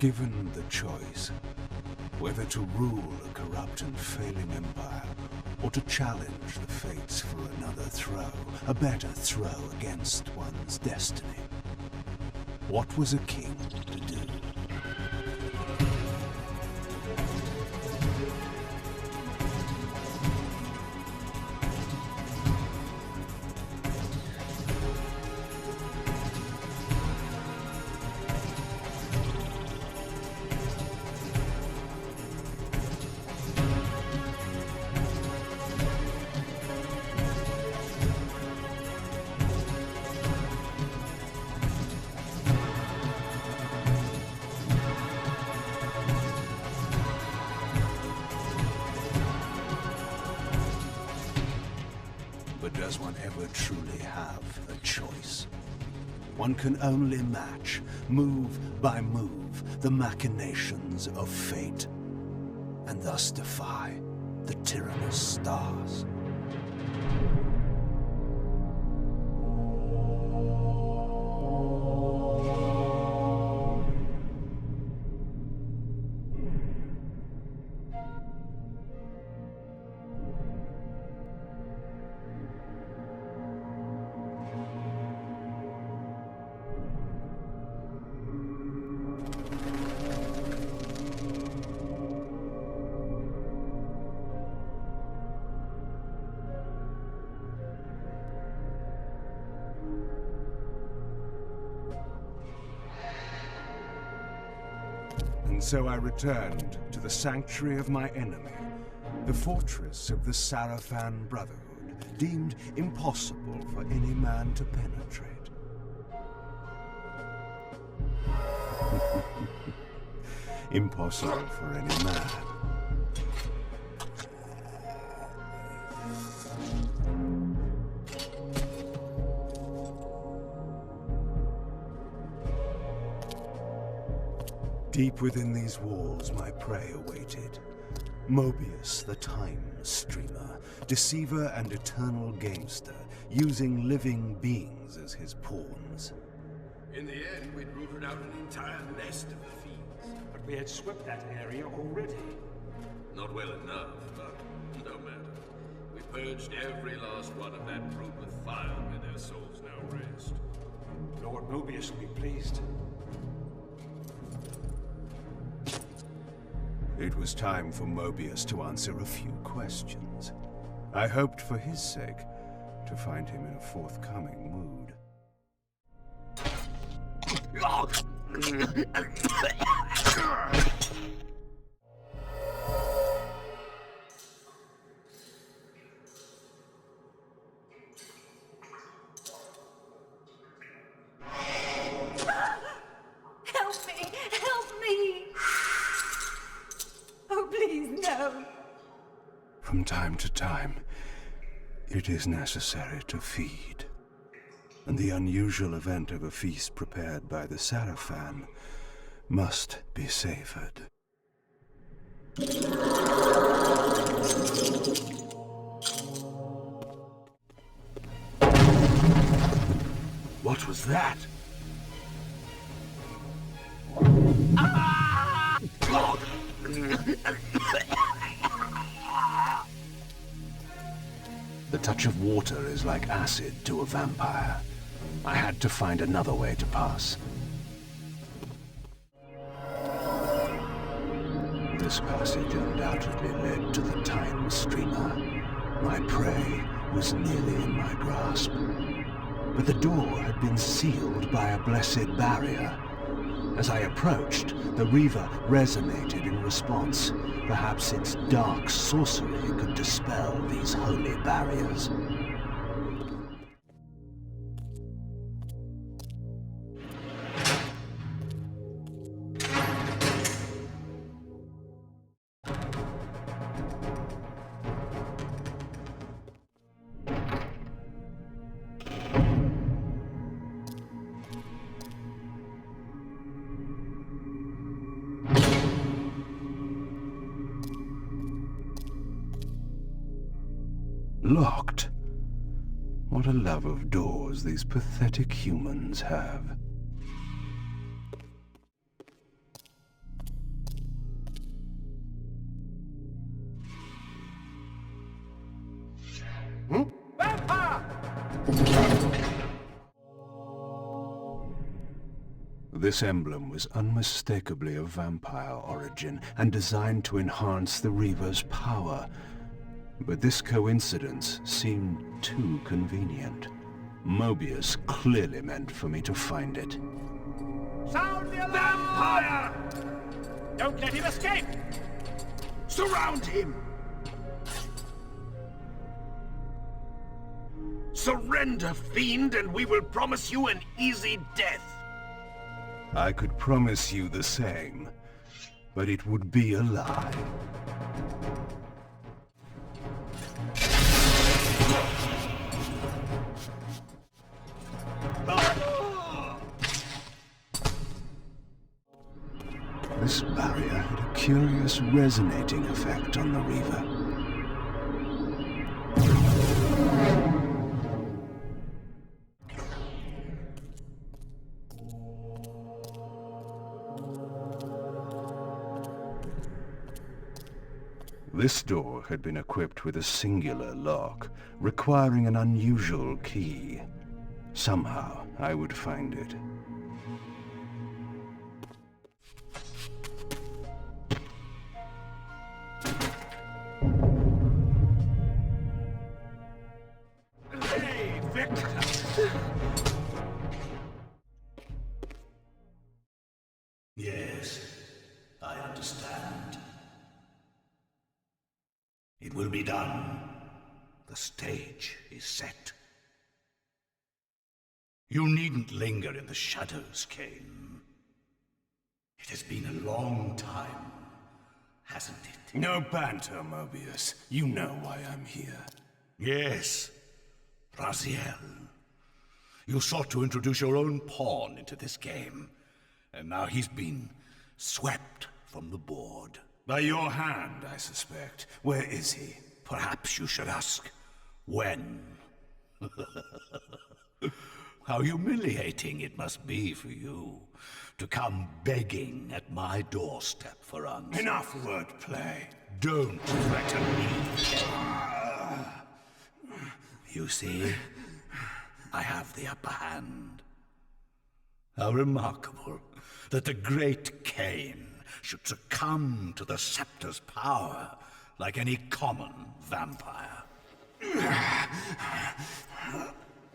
Given the choice, whether to rule a corrupt and failing empire, or to challenge the fates for another throw, a better throw against one's destiny, what was a king to do? Does one ever truly have a choice? One can only match, move by move, the machinations of fate, and thus defy the tyrannous stars. And so I returned to the sanctuary of my enemy, the fortress of the Sarafan Brotherhood, deemed impossible for any man to penetrate. Impossible for any man. Deep within these walls, my prey awaited. Moebius, the time streamer, deceiver and eternal gamester, using living beings as his pawns. In the end, we'd rooted out an entire nest of the fiends. But we had swept that area already. Not well enough, but no matter. We purged every last one of that brood with fire, and their souls now rest. Lord Moebius will be pleased. It was time for Moebius to answer a few questions. I hoped for his sake to find him in a forthcoming mood. From time to time, it is necessary to feed. And the unusual event of a feast prepared by the Sarafan must be savored. What was that? The touch of water is like acid to a vampire. I had to find another way to pass. This passage undoubtedly led to the time streamer. My prey was nearly in my grasp. But the door had been sealed by a blessed barrier. As I approached, the Reaver resonated in response. Perhaps its dark sorcery could dispel these holy barriers. Locked. What a love of doors these pathetic humans have. This emblem was unmistakably of vampire origin and designed to enhance the Reaver's power. But this coincidence seemed too convenient. Moebius clearly meant for me to find it. Sound the alarm! Vampire! Don't let him escape! Surround him! Surrender, fiend, and we will promise you an easy death. I could promise you the same, but it would be a lie. This barrier had a curious resonating effect on the Reaver. This door had been equipped with a singular lock, requiring an unusual key. Somehow, I would find it. Hey, Victor! Yes, I understand. It will be done. The stage is set. You needn't linger in the shadows, Kain. It has been a long time, hasn't it? No banter, Moebius. You know why I'm here. Yes, Raziel. You sought to introduce your own pawn into this game, and now he's been swept from the board. By your hand, I suspect. Where is he? Perhaps you should ask, when? How humiliating it must be for you to come begging at my doorstep for answers. Enough wordplay. Don't threaten me. You see, I have the upper hand. How remarkable that the great Kain should succumb to the scepter's power like any common vampire.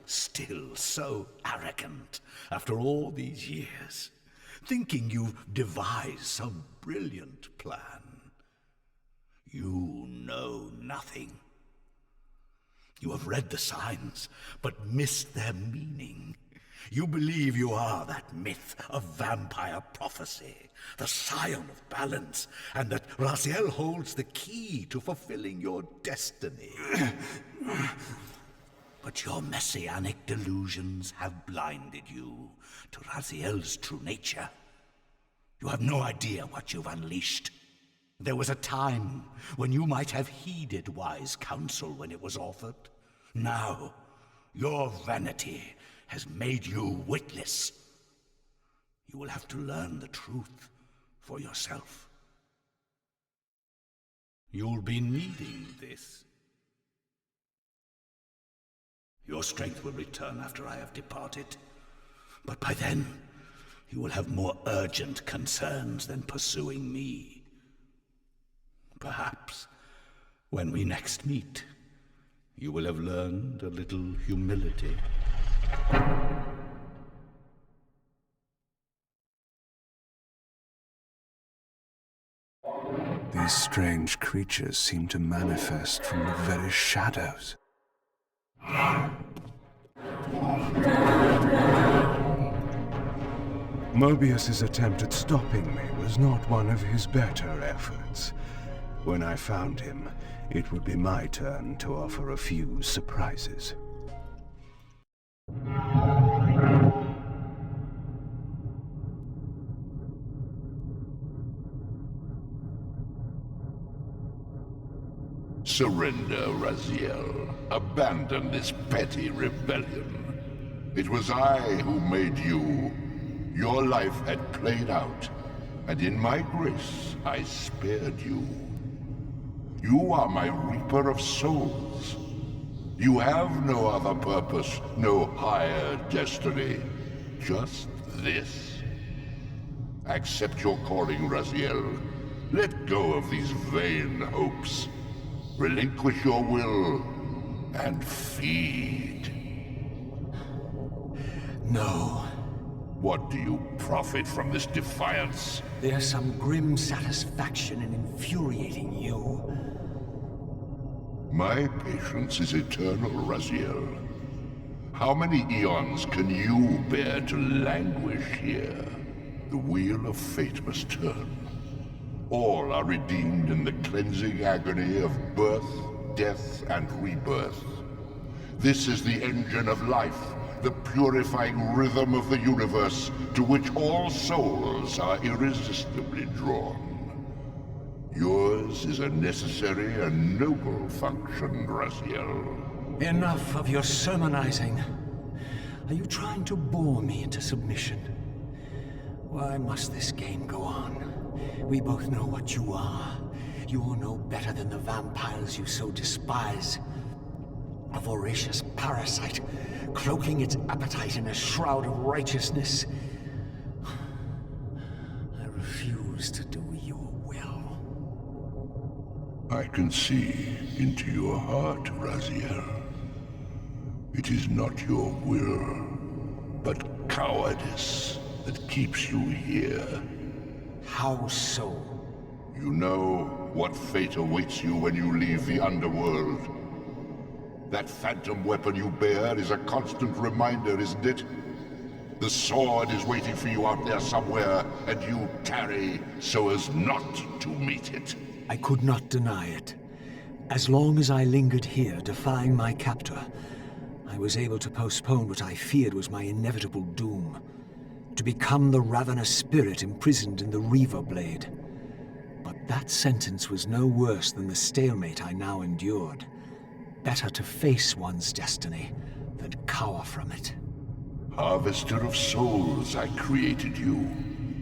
Still so arrogant after all these years, thinking you've devised some brilliant plan. You know nothing. You have read the signs, but missed their meaning. You believe you are that myth of vampire prophecy, the scion of balance, and that Raziel holds the key to fulfilling your destiny. But your messianic delusions have blinded you to Raziel's true nature. You have no idea what you've unleashed. There was a time when you might have heeded wise counsel when it was offered. Now, your vanity has made you witless. You will have to learn the truth for yourself. You'll be needing this. Your strength will return after I have departed, but by then, you will have more urgent concerns than pursuing me. Perhaps, when we next meet, you will have learned a little humility. These strange creatures seem to manifest from the very shadows. Moebius's attempt at stopping me was not one of his better efforts. When I found him, it would be my turn to offer a few surprises. Surrender, Raziel. Abandon this petty rebellion. It was I who made you. Your life had played out, and in my grace, I spared you. You are my Reaper of Souls. You have no other purpose, no higher destiny. Just this. Accept your calling, Raziel. Let go of these vain hopes. Relinquish your will and feed. No. What do you profit from this defiance? There's some grim satisfaction in infuriating you. My patience is eternal, Raziel. How many eons can you bear to languish here? The wheel of fate must turn. All are redeemed in the cleansing agony of birth, death, and rebirth. This is the engine of life, the purifying rhythm of the universe to which all souls are irresistibly drawn. Yours is a necessary and noble function, Raziel. Enough of your sermonizing. Are you trying to bore me into submission? Why must this game go on? We both know what you are. You're no better than the vampires you so despise. A voracious parasite, cloaking its appetite in a shroud of righteousness. I refuse to do your will. I can see into your heart, Raziel. It is not your will, but cowardice that keeps you here. How so? You know what fate awaits you when you leave the underworld. That phantom weapon you bear is a constant reminder, isn't it? The sword is waiting for you out there somewhere, and you tarry so as not to meet it. I could not deny it. As long as I lingered here, defying my captor, I was able to postpone what I feared was my inevitable doom. To become the ravenous spirit imprisoned in the Reaver blade. But that sentence was no worse than the stalemate I now endured. Better to face one's destiny than cower from it. Harvester of souls, I created you.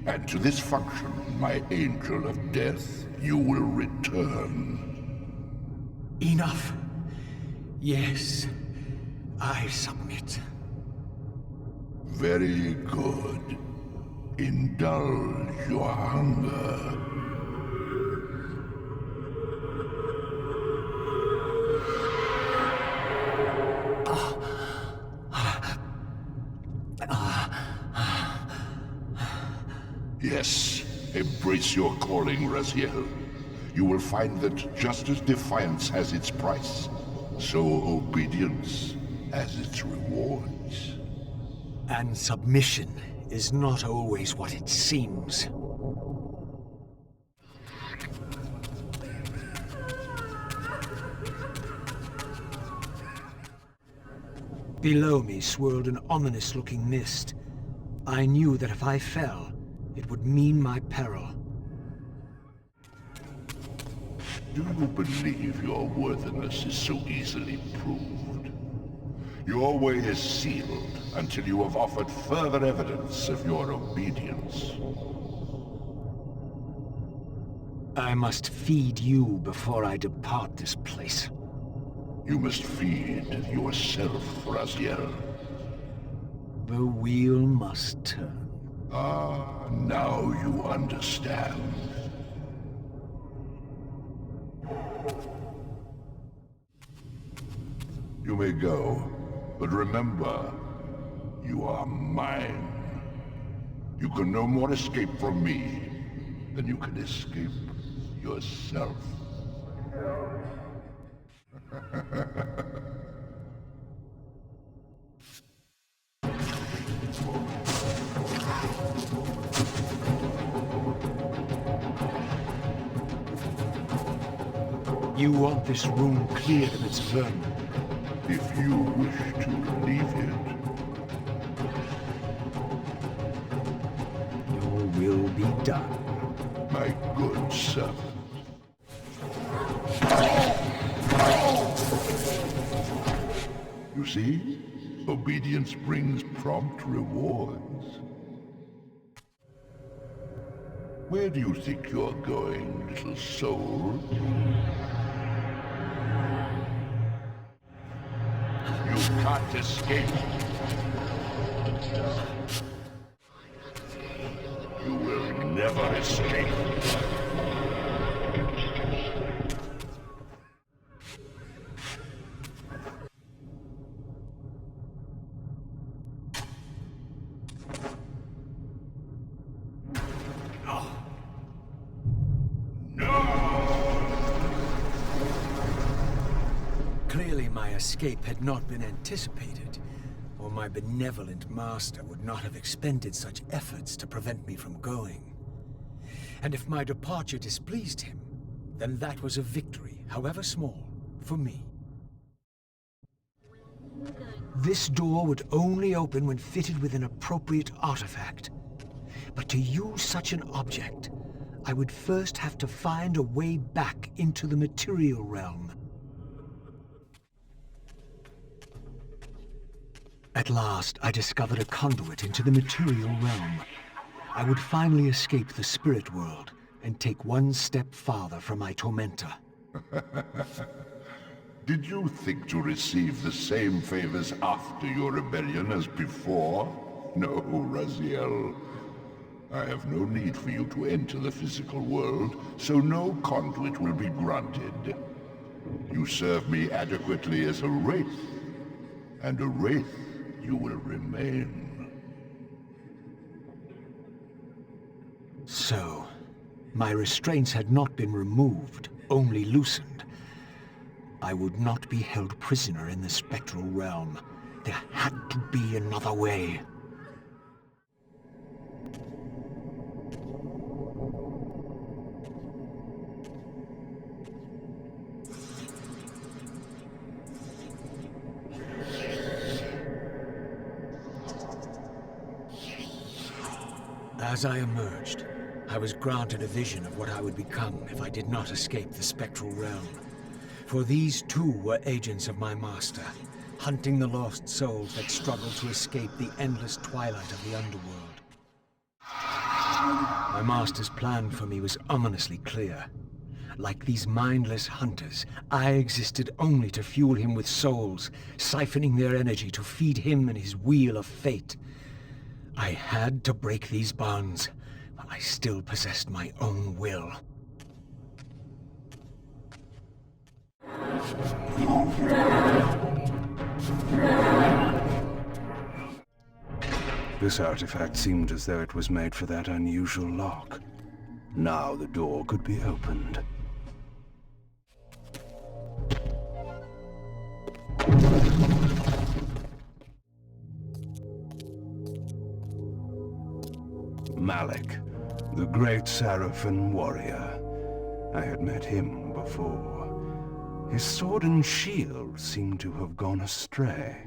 And to this function, my angel of death, you will return. Enough. Yes, I submit. Very good. Indulge your hunger. Yes, embrace your calling, Raziel. You will find that just as defiance has its price, so obedience has its rewards. And submission is not always what it seems. Below me swirled an ominous-looking mist. I knew that if I fell, it would mean my peril. Do you believe your worthiness is so easily proved? Your way is sealed until you have offered further evidence of your obedience. I must feed you before I depart this place. You must feed yourself, Raziel. The wheel must turn. Ah, now you understand. You may go, but remember, you are mine. You can no more escape from me than you can escape yourself. You want this room cleared of its vermin. If you wish to leave it, Your will be done. my good servant. You see? Obedience brings prompt rewards. Where do you think you're going, little soul? You can't escape. You will never escape. Clearly my escape had not been anticipated, or my benevolent master would not have expended such efforts to prevent me from going. And if my departure displeased him, then that was a victory, however small, for me. This door would only open when fitted with an appropriate artifact. But to use such an object, I would first have to find a way back into the material realm. At last, I discovered a conduit into the material realm. I would finally escape the spirit world and take one step farther from my tormentor. Did you think to receive the same favors after your rebellion as before? No, Raziel. I have no need for you to enter the physical world, so no conduit will be granted. You serve me adequately as a wraith, and a wraith you will remain. So, my restraints had not been removed, only loosened. I would not be held prisoner in the spectral realm. There had to be another way. As I emerged, I was granted a vision of what I would become if I did not escape the spectral realm. For these too were agents of my master, hunting the lost souls that struggled to escape the endless twilight of the underworld. My master's plan for me was ominously clear. Like these mindless hunters, I existed only to fuel him with souls, siphoning their energy to feed him and his wheel of fate. I had to break these bonds, while I still possessed my own will. This artifact seemed as though it was made for that unusual lock. Now the door could be opened. Malik, the great Sarafan warrior. I had met him before. His sword and shield seemed to have gone astray.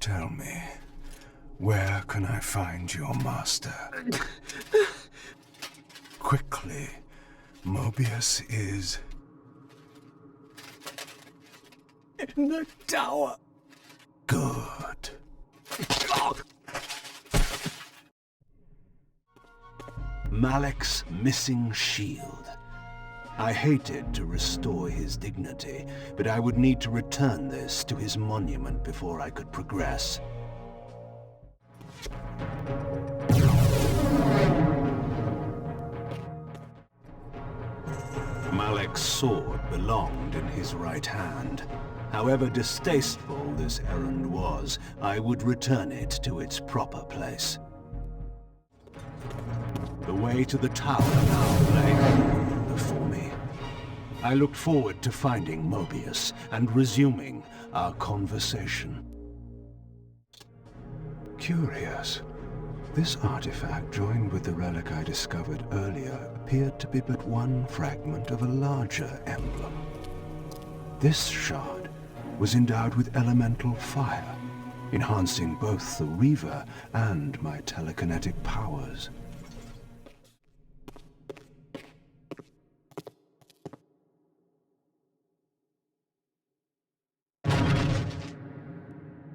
Tell me, where can I find your master? Quickly, Moebius is... in the tower. Good. Malik's missing shield. I hated to restore his dignity, but I would need to return this to his monument before I could progress. Malik's sword belonged in his right hand. However distasteful this errand was, I would return it to its proper place. The way to the tower now lay before me. I looked forward to finding Moebius and resuming our conversation. Curious. This artifact, joined with the relic I discovered earlier, appeared to be but one fragment of a larger emblem. This shard was endowed with elemental fire, enhancing both the Reaver and my telekinetic powers.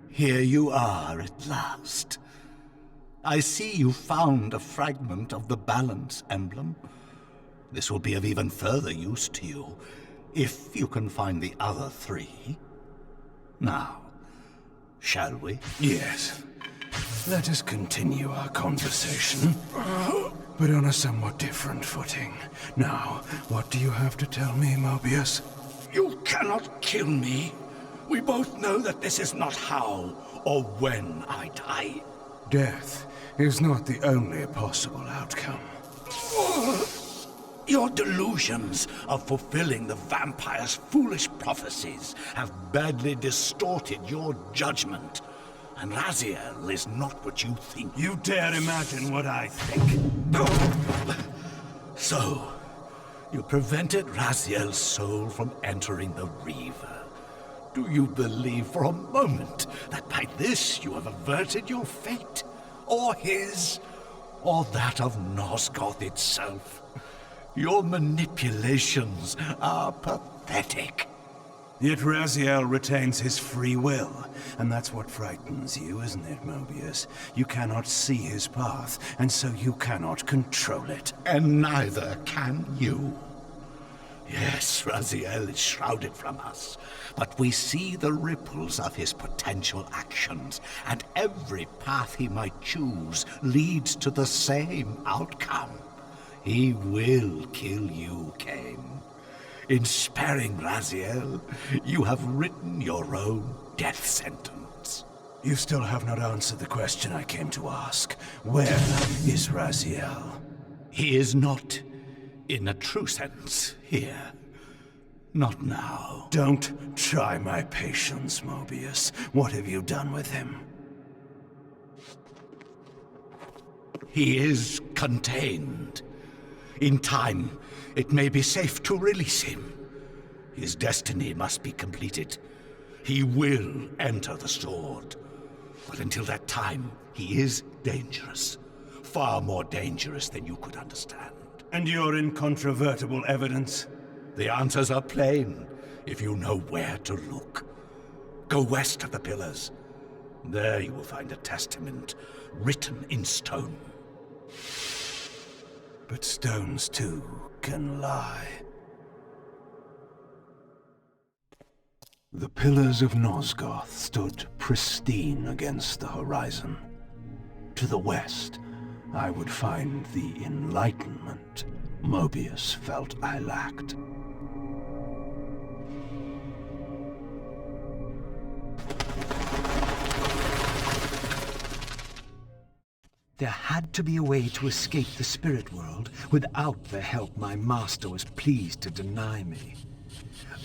Here you are at last. I see you found a fragment of the balance emblem. This will be of even further use to you. If you can find the other 3. Now, shall we? Yes. Let us continue our conversation, but on a somewhat different footing. Now, what do you have to tell me, Moebius? You cannot kill me. We both know that this is not how or when I die. Death is not the only possible outcome. Your delusions of fulfilling the vampire's foolish prophecies have badly distorted your judgment. And Raziel is not what you think. You dare imagine what I think. So, you prevented Raziel's soul from entering the Reaver. Do you believe for a moment that by this you have averted your fate? Or his? Or that of Nosgoth itself? Your manipulations are pathetic. Yet Raziel retains his free will, and that's what frightens you, isn't it, Moebius? You cannot see his path, and so you cannot control it. And neither can you. Yes, Raziel is shrouded from us, but we see the ripples of his potential actions, and every path he might choose leads to the same outcome. He will kill you, Kain. In sparing Raziel, you have written your own death sentence. You still have not answered the question I came to ask. Where is Raziel? He is not, in a true sense, here. Not now. Don't try my patience, Moebius. What have you done with him? He is contained. In time, it may be safe to release him. His destiny must be completed. He will enter the sword. But until that time, he is dangerous. Far more dangerous than you could understand. And your incontrovertible evidence? The answers are plain, if you know where to look. Go west of the pillars. There you will find a testament, written in stone. But stones, too, can lie. The pillars of Nosgoth stood pristine against the horizon. To the west, I would find the enlightenment Moebius felt I lacked. There had to be a way to escape the spirit world without the help my master was pleased to deny me.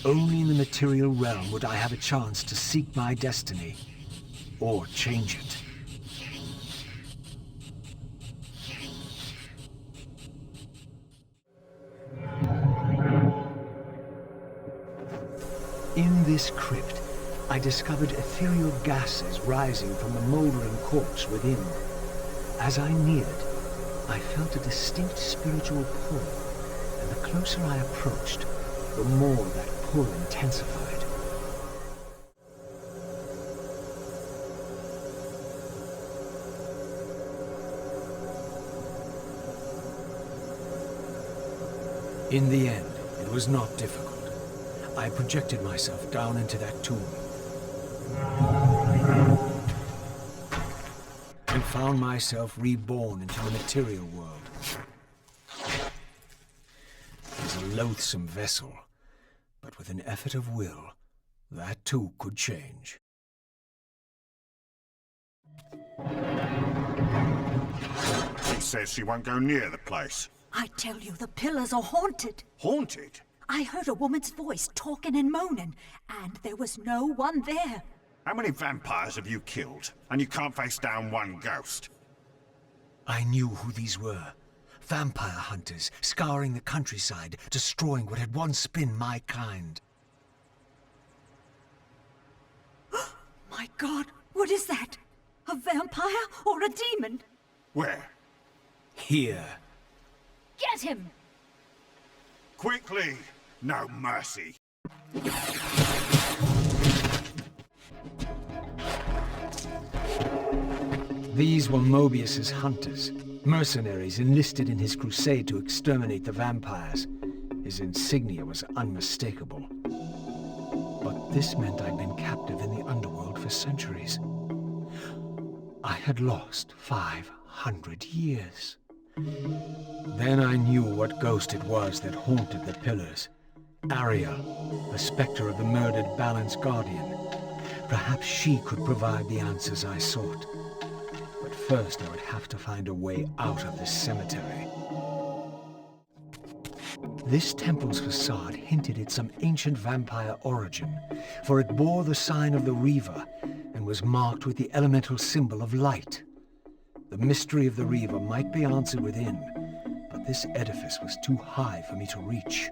Only in the material realm would I have a chance to seek my destiny, or change it. In this crypt, I discovered ethereal gases rising from the moldering corpse within. As I neared, I felt a distinct spiritual pull, and the closer I approached, the more that pull intensified. In the end, it was not difficult. I projected myself down into that tomb, and found myself reborn into the material world. It was a loathsome vessel, but with an effort of will, that too could change. She says she won't go near the place. I tell you, the pillars are haunted. Haunted? I heard a woman's voice talking and moaning, and there was no one there. How many vampires have you killed? And you can't face down one ghost? I knew who these were. Vampire hunters, scouring the countryside, destroying what had once been my kind. My God, what is that? A vampire or a demon? Where? Here. Get him! Quickly! No mercy. These were Moebius's hunters, mercenaries enlisted in his crusade to exterminate the vampires. His His insignia was unmistakable. But this meant I'd been captive in the underworld for centuries. I had lost 500 years. Then I knew what ghost it was that haunted the pillars. Ariel, the specter of the murdered Balance Guardian. Perhaps she could provide the answers I sought. But first I would have to find a way out of this cemetery. This temple's facade hinted at some ancient vampire origin, for it bore the sign of the Reaver and was marked with the elemental symbol of light. The mystery of the Reaver might be answered within, but this edifice was too high for me to reach.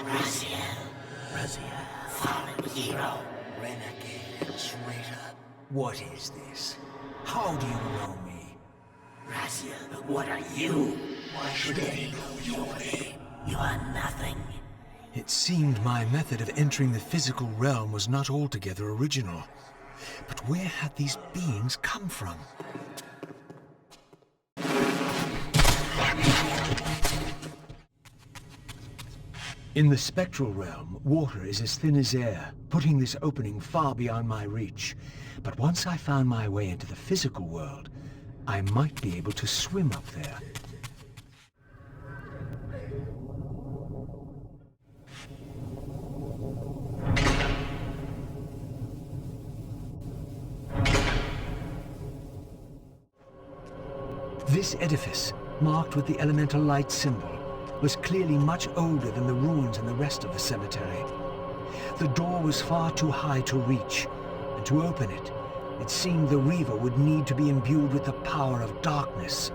Raziel, fallen hero, renegade and traitor. What is this? How do you know me? Raziel, what are you? Why should they know your name? You are nothing. It seemed my method of entering the physical realm was not altogether original. But where had these beings come from? In the spectral realm, water is as thin as air, putting this opening far beyond my reach. But once I found my way into the physical world, I might be able to swim up there. This edifice, marked with the elemental light symbol, was clearly much older than the ruins in the rest of the cemetery. The door was far too high to reach, and to open it, it seemed the Reaver would need to be imbued with the power of darkness.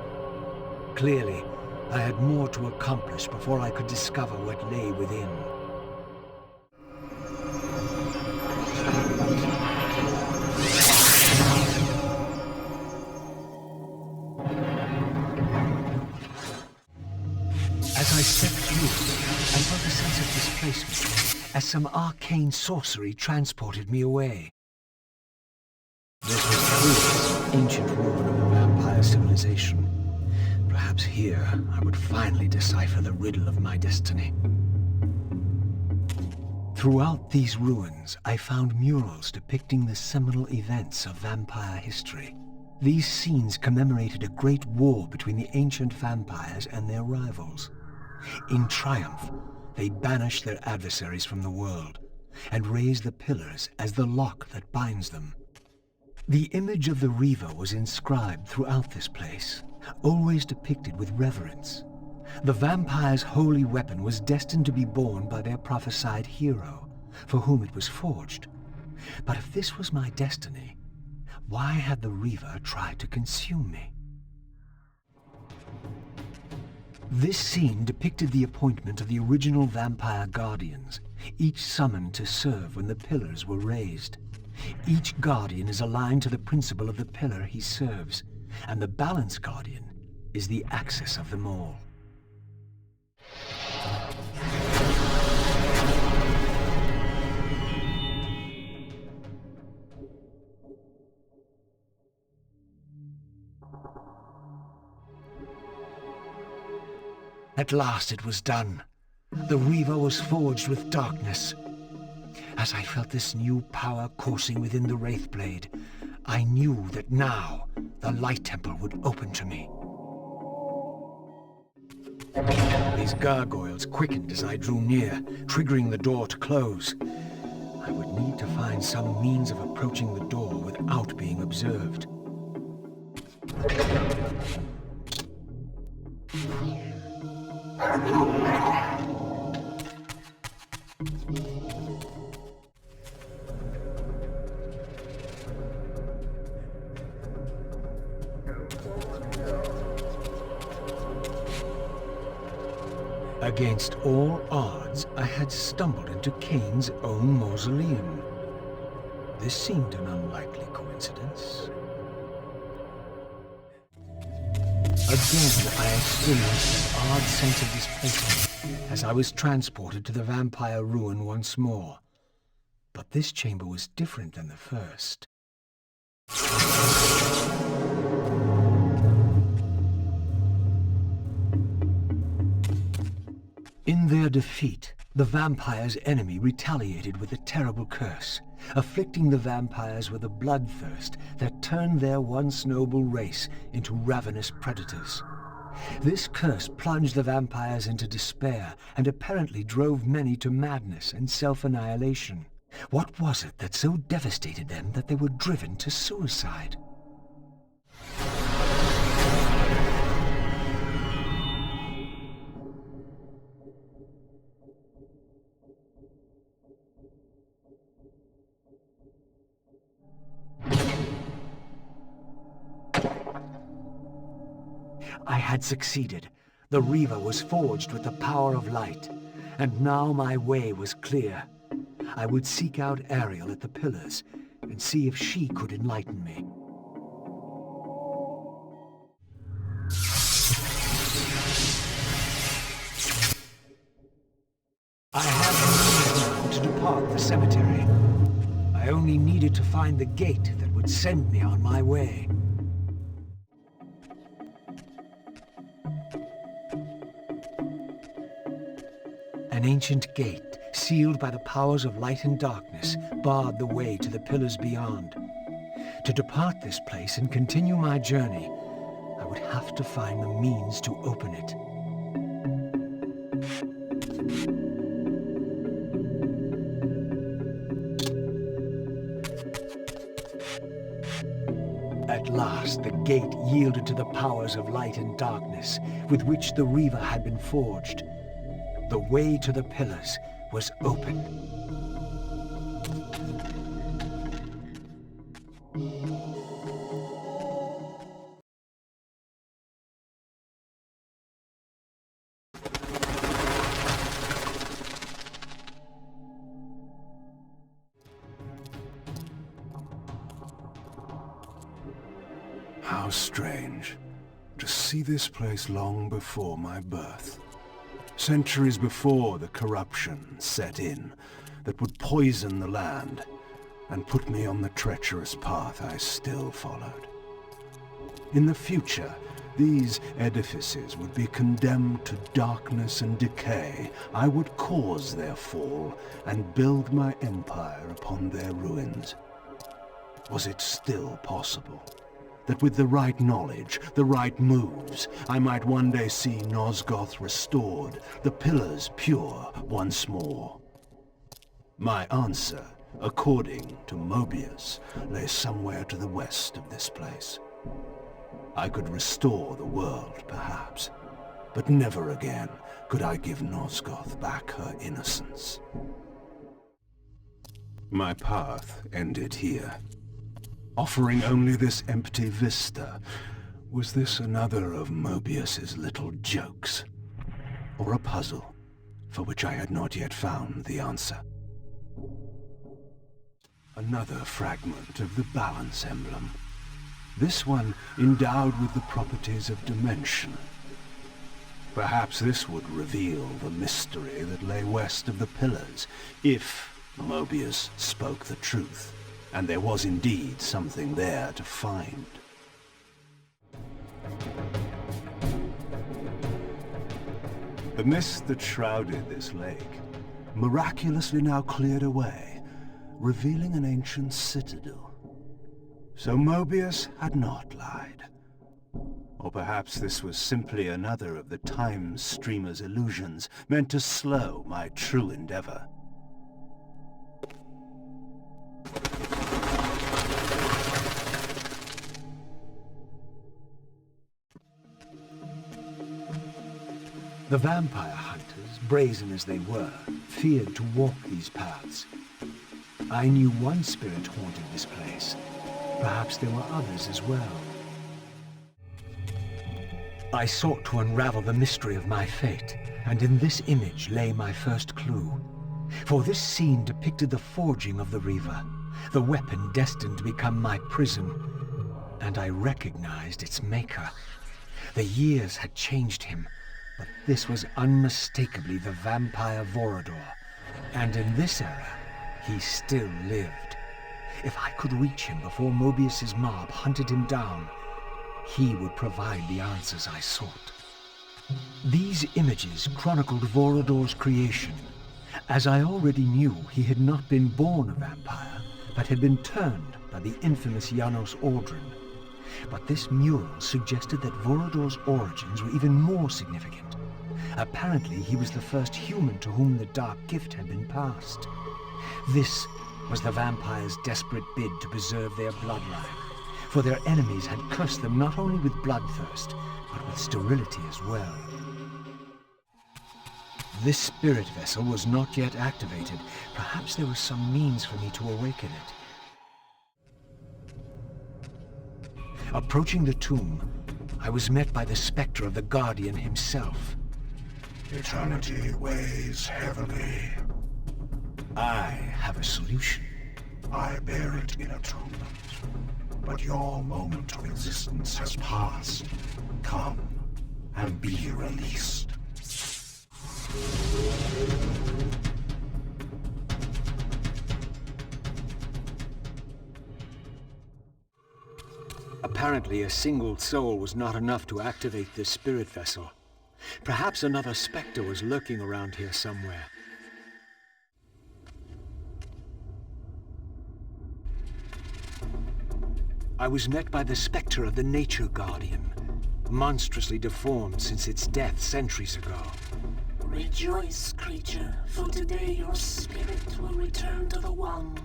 Clearly, I had more to accomplish before I could discover what lay within. As I stepped through, I felt a sense of displacement, as some arcane sorcery transported me away. This was the ancient ruin of a vampire civilization. Perhaps here I would finally decipher the riddle of my destiny. Throughout these ruins, I found murals depicting the seminal events of vampire history. These scenes commemorated a great war between the ancient vampires and their rivals. In triumph, they banished their adversaries from the world and raised the pillars as the lock that binds them. The image of the Reaver was inscribed throughout this place, always depicted with reverence. The vampire's holy weapon was destined to be borne by their prophesied hero, for whom it was forged. But if this was my destiny, why had the Reaver tried to consume me? This scene depicted the appointment of the original vampire guardians, each summoned to serve when the pillars were raised. Each guardian is aligned to the principle of the pillar he serves, and the Balance Guardian is the axis of them all. At last it was done. The Reaver was forged with darkness. As I felt this new power coursing within the Wraithblade, I knew that now the Light Temple would open to me. These gargoyles quickened as I drew near, triggering the door to close. I would need to find some means of approaching the door without being observed. Against all odds, I had stumbled into Kain's own mausoleum. This seemed an unlikely coincidence. Again, I experienced an odd sense of displacement as I was transported to the vampire ruin once more. But this chamber was different than the first. In their defeat, the vampire's enemy retaliated with a terrible curse, afflicting the vampires with a bloodthirst that turned their once noble race into ravenous predators. This curse plunged the vampires into despair and apparently drove many to madness and self-annihilation. What was it that so devastated them that they were driven to suicide? I had succeeded. The Reaver was forged with the power of light, and now my way was clear. I would seek out Ariel at the pillars and see if she could enlighten me. I had no to depart the cemetery. I only needed to find the gate that would send me on my way. An ancient gate, sealed by the powers of light and darkness, barred the way to the pillars beyond. To depart this place and continue my journey, I would have to find the means to open it. At last, the gate yielded to the powers of light and darkness, with which the Reaver had been forged. The way to the pillars was open. How strange to see this place long before my birth. Centuries before the corruption set in that would poison the land and put me on the treacherous path I still followed. In the future, these edifices would be condemned to darkness and decay. I would cause their fall and build my empire upon their ruins. Was it still possible that with the right knowledge, the right moves, I might one day see Nosgoth restored, the pillars pure once more? My answer, according to Moebius, lay somewhere to the west of this place. I could restore the world, perhaps, but never again could I give Nosgoth back her innocence. My path ended here, offering only this empty vista. Was this another of Moebius's little jokes? Or a puzzle for which I had not yet found the answer? Another fragment of the balance emblem. This one endowed with the properties of dimension. Perhaps this would reveal the mystery that lay west of the pillars, if Moebius spoke the truth. And there was indeed something there to find. The mist that shrouded this lake miraculously now cleared away, revealing an ancient citadel. So Moebius had not lied. Or perhaps this was simply another of the time streamer's illusions, meant to slow my true endeavor. The vampire hunters, brazen as they were, feared to walk these paths. I knew one spirit haunted this place. Perhaps there were others as well. I sought to unravel the mystery of my fate, and in this image lay my first clue. For this scene depicted the forging of the Reaver, the weapon destined to become my prison, and I recognized its maker. The years had changed him, but this was unmistakably the vampire Vorador, and in this era, he still lived. If I could reach him before Moebius's mob hunted him down, he would provide the answers I sought. These images chronicled Vorador's creation. As I already knew, he had not been born a vampire, but had been turned by the infamous Janos Audron. But this mural suggested that Vorador's origins were even more significant. Apparently, he was the first human to whom the dark gift had been passed. This was the vampires' desperate bid to preserve their bloodline, for their enemies had cursed them not only with bloodthirst, but with sterility as well. This spirit vessel was not yet activated. Perhaps there was some means for me to awaken it. Approaching the tomb, I was met by the specter of the Guardian himself. Eternity weighs heavily. I have a solution. I bear it in atonement. But your moment of existence has passed. Come and be released. Apparently, a single soul was not enough to activate this spirit vessel. Perhaps another specter was lurking around here somewhere. I was met by the specter of the Nature Guardian, monstrously deformed since its death centuries ago. Rejoice, creature, for today your spirit will return to the One.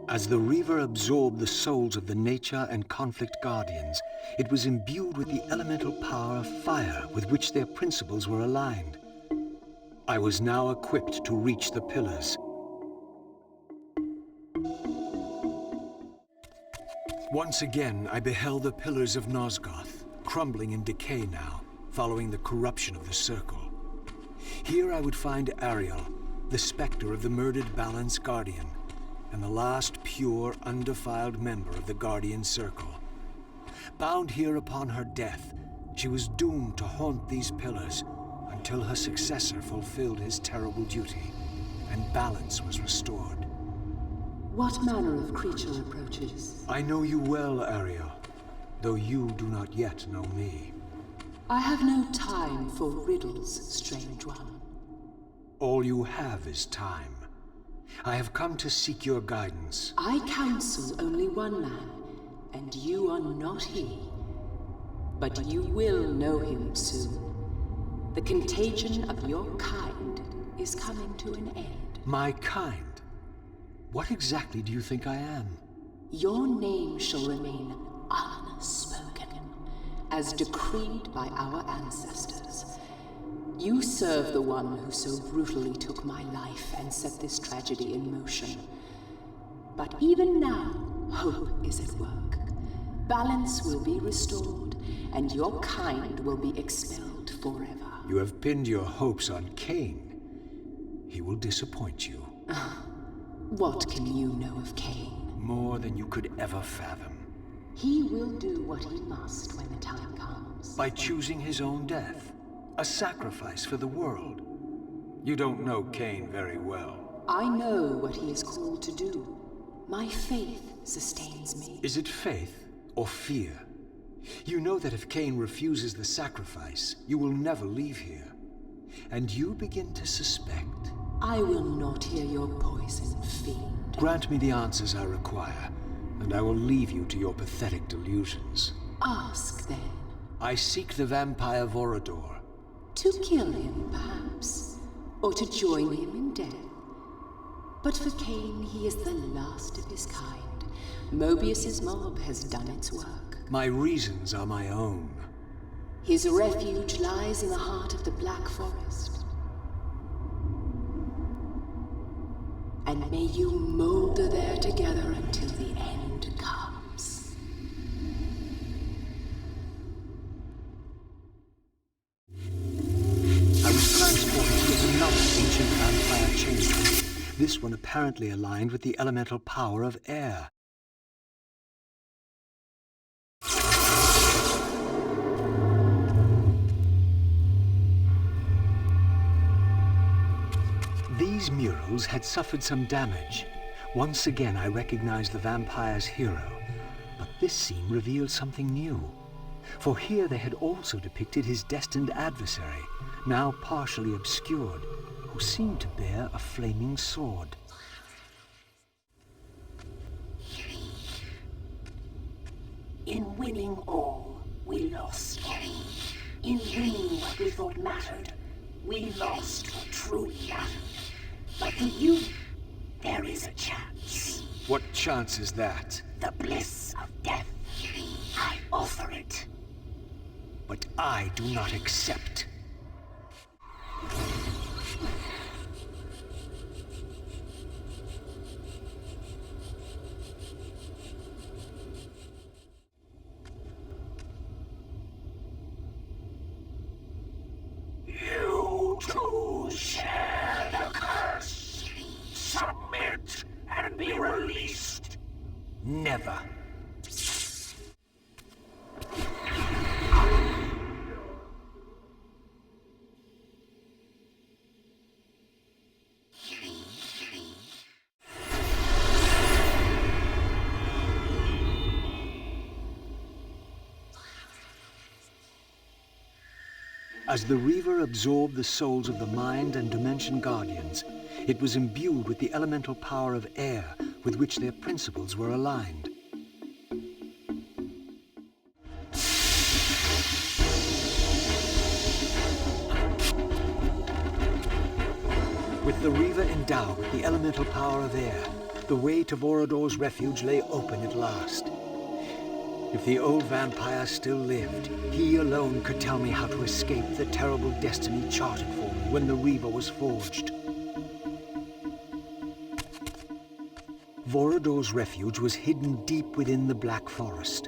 As the Reaver absorbed the souls of the Nature and Conflict Guardians, it was imbued with the elemental power of fire with which their principles were aligned. I was now equipped to reach the pillars. Once again, I beheld the pillars of Nosgoth, crumbling in decay now, following the corruption of the Circle. Here I would find Ariel, the specter of the murdered Balance Guardian, and the last pure, undefiled member of the Guardian Circle. Bound here upon her death, she was doomed to haunt these pillars until her successor fulfilled his terrible duty, and balance was restored. What manner of creature approaches? I know you well, Ariel, though you do not yet know me. I have no time for riddles, strange one. All you have is time. I have come to seek your guidance. I counsel only one man, and you are not he. But you will know him soon. The contagion of your kind is coming to an end. My kind? What exactly do you think I am? Your name shall remain unspoken, as decreed by our ancestors. You serve the one who so brutally took my life and set this tragedy in motion. But even now, hope is at work. Balance will be restored, and your kind will be expelled forever. You have pinned your hopes on Kain. He will disappoint you. What can you know of Kain? More than you could ever fathom. He will do what he must when the time comes. By choosing his own death. A sacrifice for the world. You don't know Kain very well. I know what he is called to do. My faith sustains me. Is it faith or fear? You know that if Kain refuses the sacrifice, you will never leave here. And you begin to suspect. I will not hear your poison, fiend. Grant me the answers I require, and I will leave you to your pathetic delusions. Ask, then. I seek the vampire Vorador. To kill him, perhaps, or to join him in death. But for Kain, he is the last of his kind. Moebius's mob has done its work. My reasons are my own. His refuge lies in the heart of the Black Forest. And may you molder there together until the end comes. I was transported to another ancient vampire chamber. this one apparently aligned with the elemental power of air. These murals had suffered some damage. Once again I recognized the vampire's hero, but this scene revealed something new. For here they had also depicted his destined adversary, now partially obscured, who seemed to bear a flaming sword. In winning all, we lost all. In winning what we thought mattered, we lost what truly mattered. But for you, there is a chance. What chance is that? The bliss of death. I offer it. But I do not accept. You too share the curse. Submit and be released. Never. As the Reaver absorbed the souls of the Mind and Dimension Guardians, it was imbued with the elemental power of air with which their principles were aligned. With the Reaver endowed with the elemental power of air, the way to Vorador's refuge lay open at last. If the old vampire still lived, he alone could tell me how to escape the terrible destiny charted for me when the Reaver was forged. Vorador's refuge was hidden deep within the Black Forest.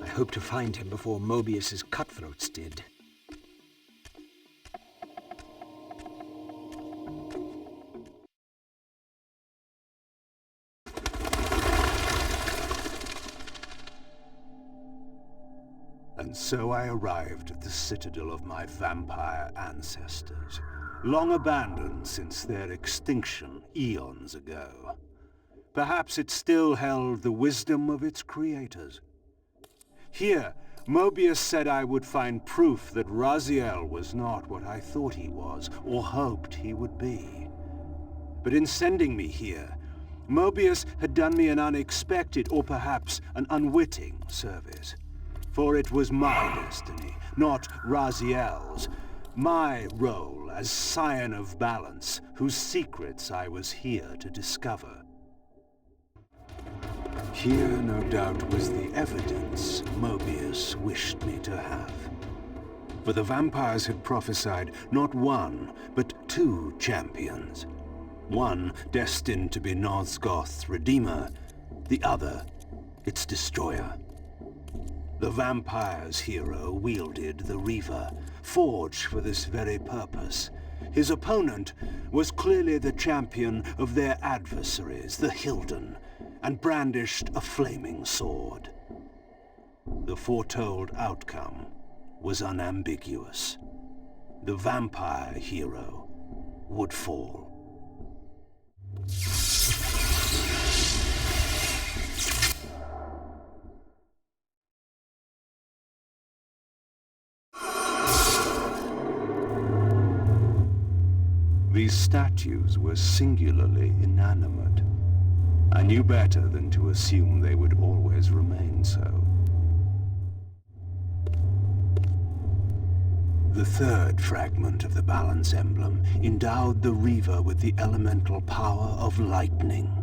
I hoped to find him before Moebius's cutthroats did. And so I arrived at the Citadel of my vampire ancestors, long abandoned since their extinction eons ago. Perhaps it still held the wisdom of its creators. Here, Moebius said I would find proof that Raziel was not what I thought he was, or hoped he would be. But in sending me here, Moebius had done me an unexpected, or perhaps an unwitting service. For it was my destiny, not Raziel's, my role as Scion of Balance, whose secrets I was here to discover. Here, no doubt, was the evidence Moebius wished me to have. For the vampires had prophesied not one, but two champions. One destined to be Nosgoth's Redeemer, the other its destroyer. The vampire's hero wielded the Reaver, forged for this very purpose. His opponent was clearly the champion of their adversaries, the Hilden, and brandished a flaming sword. The foretold outcome was unambiguous. The vampire hero would fall. These statues were singularly inanimate. I knew better than to assume they would always remain so. The third fragment of the Balance Emblem endowed the Reaver with the elemental power of lightning.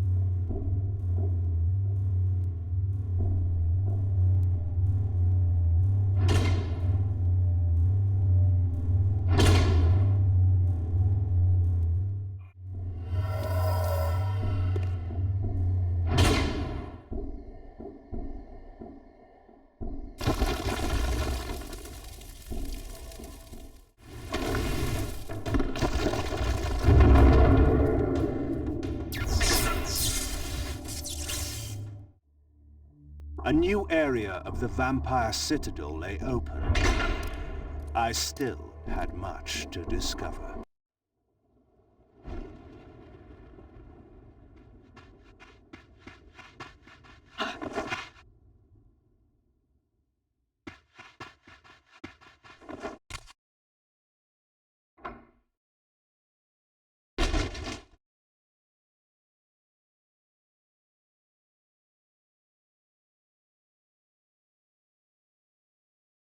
A new area of the vampire Citadel lay open. I still had much to discover.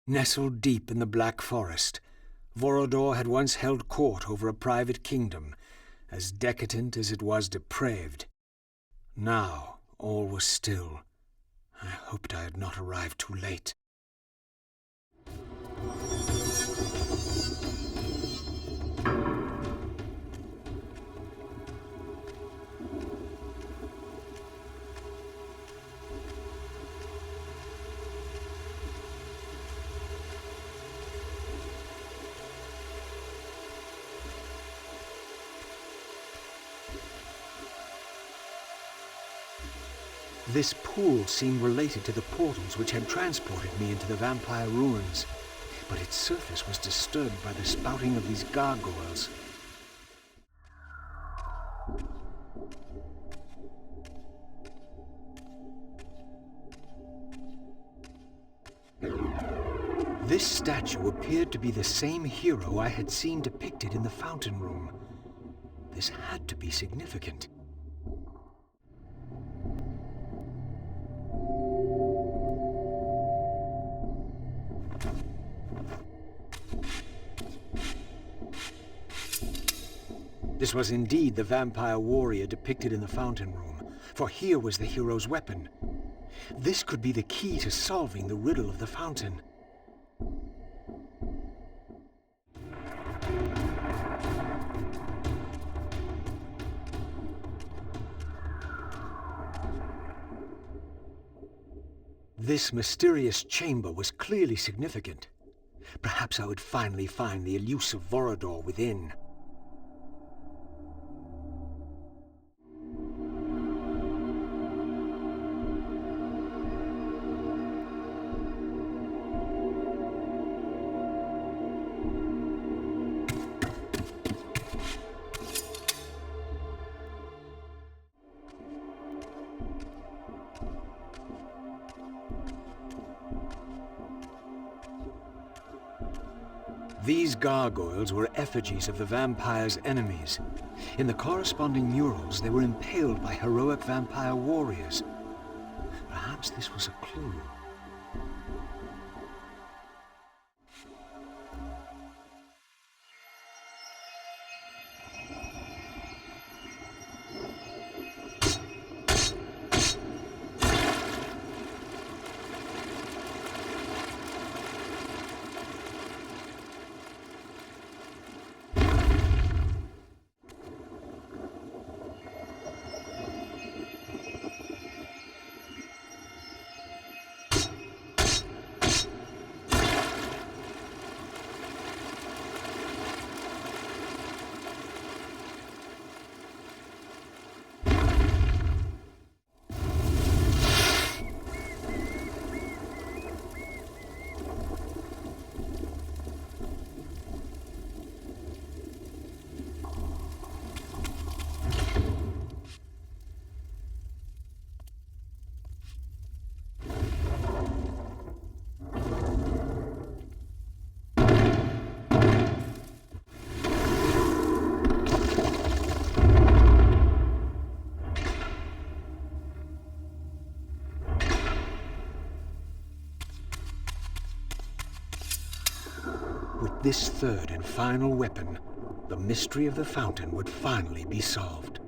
Nestled deep in the Black Forest, Vorador had once held court over a private kingdom, as decadent as it was depraved. Now all was still. I hoped I had not arrived too late. This pool seemed related to the portals which had transported me into the vampire ruins, but its surface was disturbed by the spouting of these gargoyles. This statue appeared to be the same hero I had seen depicted in the fountain room. This had to be significant. This was indeed the vampire warrior depicted in the fountain room, for here was the hero's weapon. This could be the key to solving the riddle of the fountain. This mysterious chamber was clearly significant. Perhaps I would finally find the elusive Vorador within. These gargoyles were effigies of the vampire's enemies. In the corresponding murals, they were impaled by heroic vampire warriors. Perhaps this was a clue. With this third and final weapon, the mystery of the fountain would finally be solved.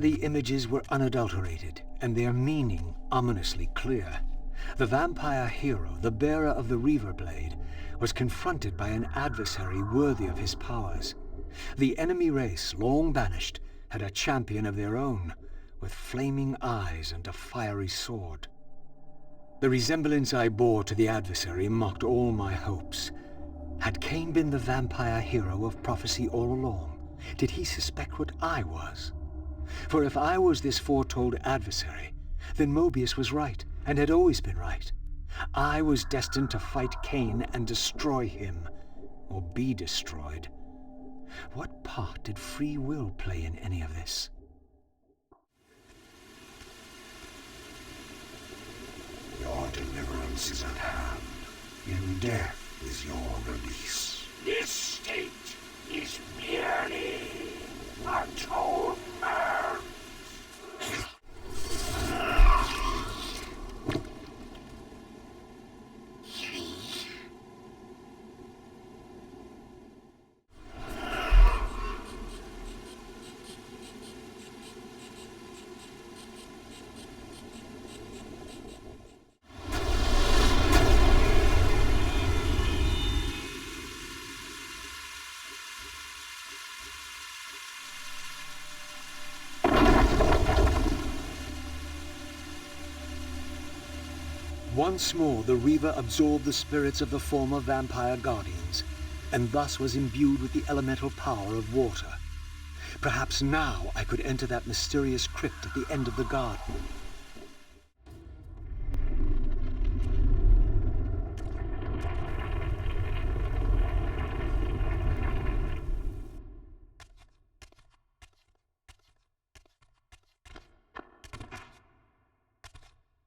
the images were unadulterated, and their meaning ominously clear. The vampire hero, the bearer of the Reaver Blade, was confronted by an adversary worthy of his powers. The enemy race, long banished, had a champion of their own, with flaming eyes and a fiery sword. The resemblance I bore to the adversary mocked all my hopes. Had Kain been the vampire hero of prophecy all along? Did he suspect what I was? For if I was this foretold adversary, then Moebius was right, and had always been right. I was destined to fight Kain and destroy him, or be destroyed. What part did free will play in any of this? Your deliverance is at hand. In death is your release. This state is merely atonement. Once more, the Reaver absorbed the spirits of the former vampire guardians, and thus was imbued with the elemental power of water. Perhaps now I could enter that mysterious crypt at the end of the garden.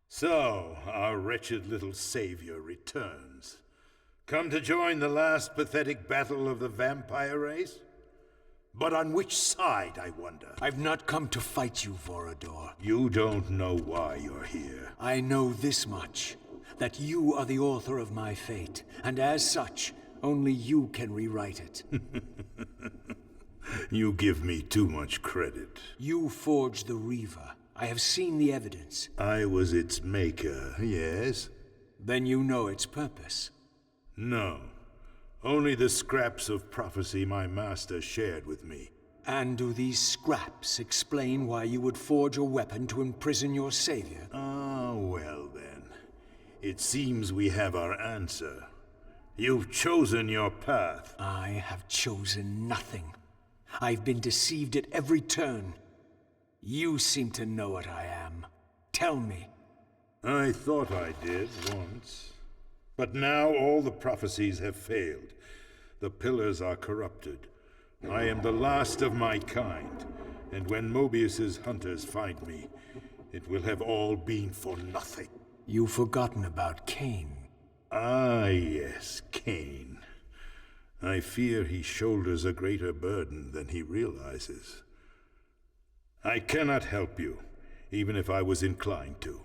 So, our wretched little savior returns. Come to join the last pathetic battle of the vampire race? But on which side, I wonder? I've not come to fight you, Vorador. You don't know why you're here. I know this much, that you are the author of my fate, and as such, only you can rewrite it. You give me too much credit. You forged the Reaver. I have seen the evidence. I was its maker, yes? Then you know its purpose. No. Only the scraps of prophecy my master shared with me. And do these scraps explain why you would forge a weapon to imprison your savior? Ah, well then. It seems we have our answer. You've chosen your path. I have chosen nothing. I've been deceived at every turn. You seem to know what I am. Tell me. I thought I did once. But now all the prophecies have failed. The pillars are corrupted. I am the last of my kind, and when Moebius's hunters find me, it will have all been for nothing. You've forgotten about Kain. Ah, yes, Kain. I fear he shoulders a greater burden than he realizes. I cannot help you, even if I was inclined to.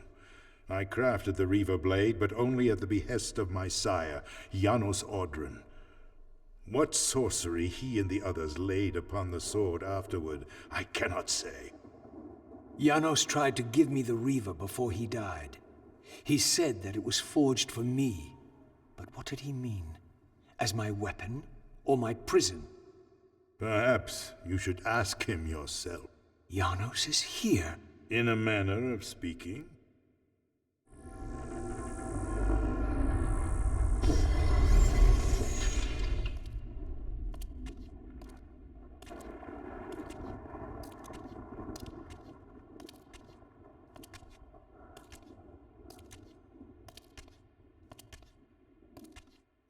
I crafted the Reaver Blade, but only at the behest of my sire, Janos Audron. What sorcery he and the others laid upon the sword afterward, I cannot say. Janos tried to give me the Reaver before he died. He said that it was forged for me. But what did he mean? As my weapon, or my prison? Perhaps you should ask him yourself. Janos is here. In a manner of speaking.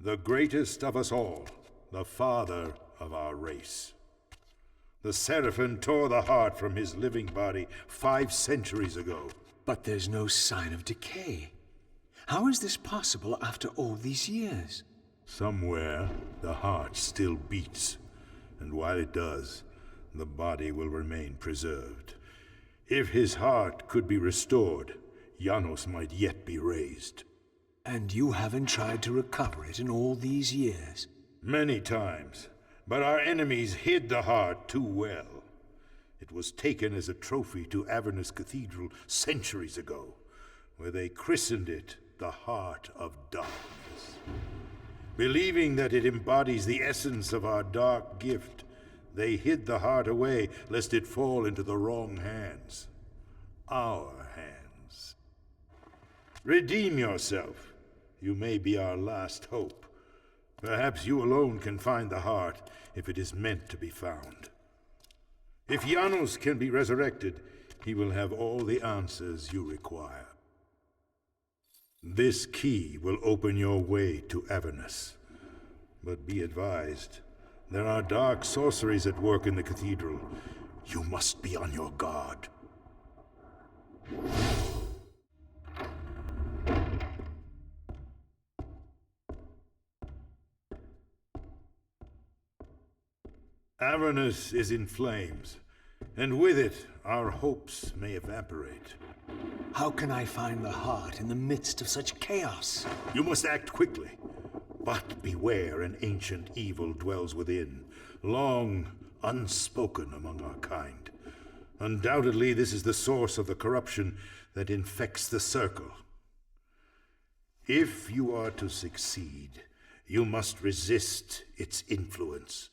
The greatest of us all, the father of our race. The Seraphim tore the heart from his living body 5 centuries ago. But there's no sign of decay. How is this possible after all these years? Somewhere, the heart still beats, and while it does, the body will remain preserved. If his heart could be restored, Janos might yet be raised. And you haven't tried to recover it in all these years? Many times, but our enemies hid the heart too well. It It was taken as a trophy to Avernus Cathedral centuries ago, where they christened it the Heart of Darkness. Believing that it embodies the essence of our dark gift, they hid the heart away lest it fall into the wrong hands. Our hands. Redeem yourself. You may be our last hope. Perhaps you alone can find the heart if it is meant to be found. If Janos can be resurrected, he will have all the answers you require. This key will open your way to Avernus. But be advised, there are dark sorceries at work in the Cathedral. You must be on your guard. Avernus is in flames, and with it, our hopes may evaporate. How can I find the heart in the midst of such chaos? You must act quickly. But beware, an ancient evil dwells within, long unspoken among our kind. Undoubtedly, this is the source of the corruption that infects the Circle. If you are to succeed, you must resist its influence.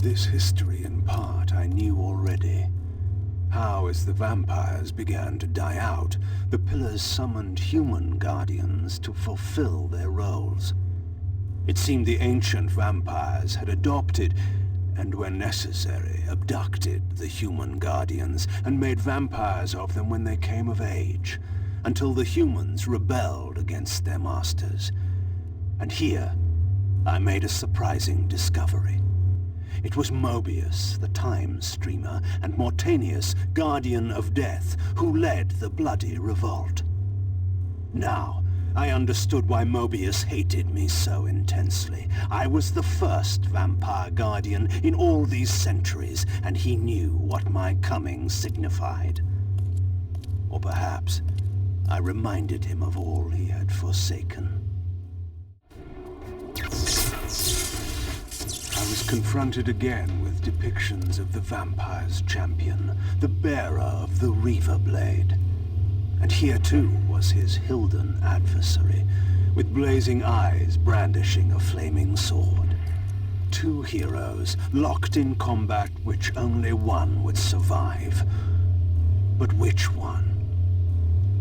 This history, in part, I knew already. How, as the vampires began to die out, the Pillars summoned human guardians to fulfill their roles. It seemed the ancient vampires had adopted, and when necessary, abducted the human guardians and made vampires of them when they came of age, until the humans rebelled against their masters. And here, I made a surprising discovery. It was Moebius, the time streamer, and Mortanius, guardian of death, who led the bloody revolt. Now, I understood why Moebius hated me so intensely. I was the first vampire guardian in all these centuries, and he knew what my coming signified. Or perhaps I reminded him of all he had forsaken. I was confronted again with depictions of the vampire's champion, the bearer of the Reaver blade. And here too was his Hilden adversary, with blazing eyes brandishing a flaming sword. Two heroes, locked in combat which only one would survive. But which one?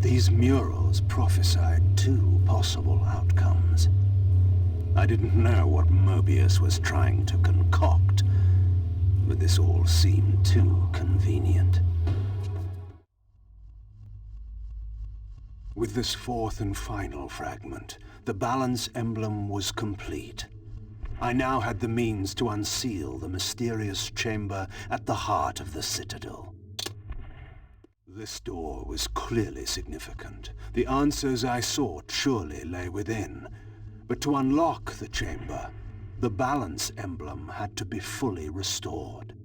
These murals prophesied two possible outcomes. I didn't know what Moebius was trying to concoct, but this all seemed too convenient. With this fourth and final fragment, the balance emblem was complete. I now had the means to unseal the mysterious chamber at the heart of the Citadel. This door was clearly significant. The answers I sought surely lay within. But to unlock the chamber, the balance emblem had to be fully restored.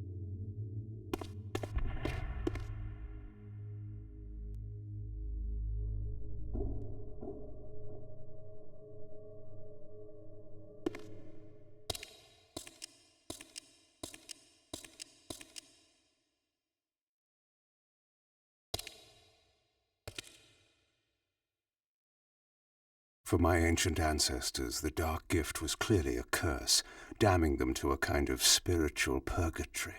For my ancient ancestors, the dark gift was clearly a curse, damning them to a kind of spiritual purgatory.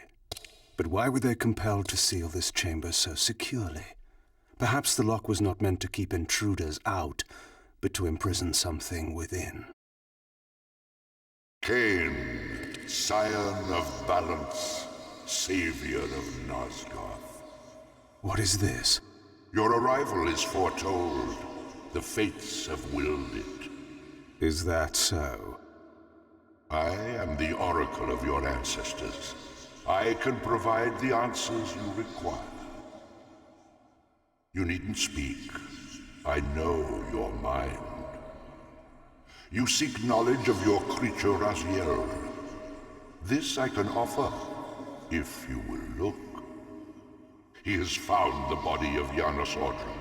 But why were they compelled to seal this chamber so securely? Perhaps the lock was not meant to keep intruders out, but to imprison something within. Kain, scion of balance, savior of Nosgoth. What is this? Your arrival is foretold. The fates have willed it. Is that so? I am the oracle of your ancestors. I can provide the answers you require. You needn't speak. I know your mind. You seek knowledge of your creature Raziel. This I can offer, if you will look. He has found the body of Janos Audron.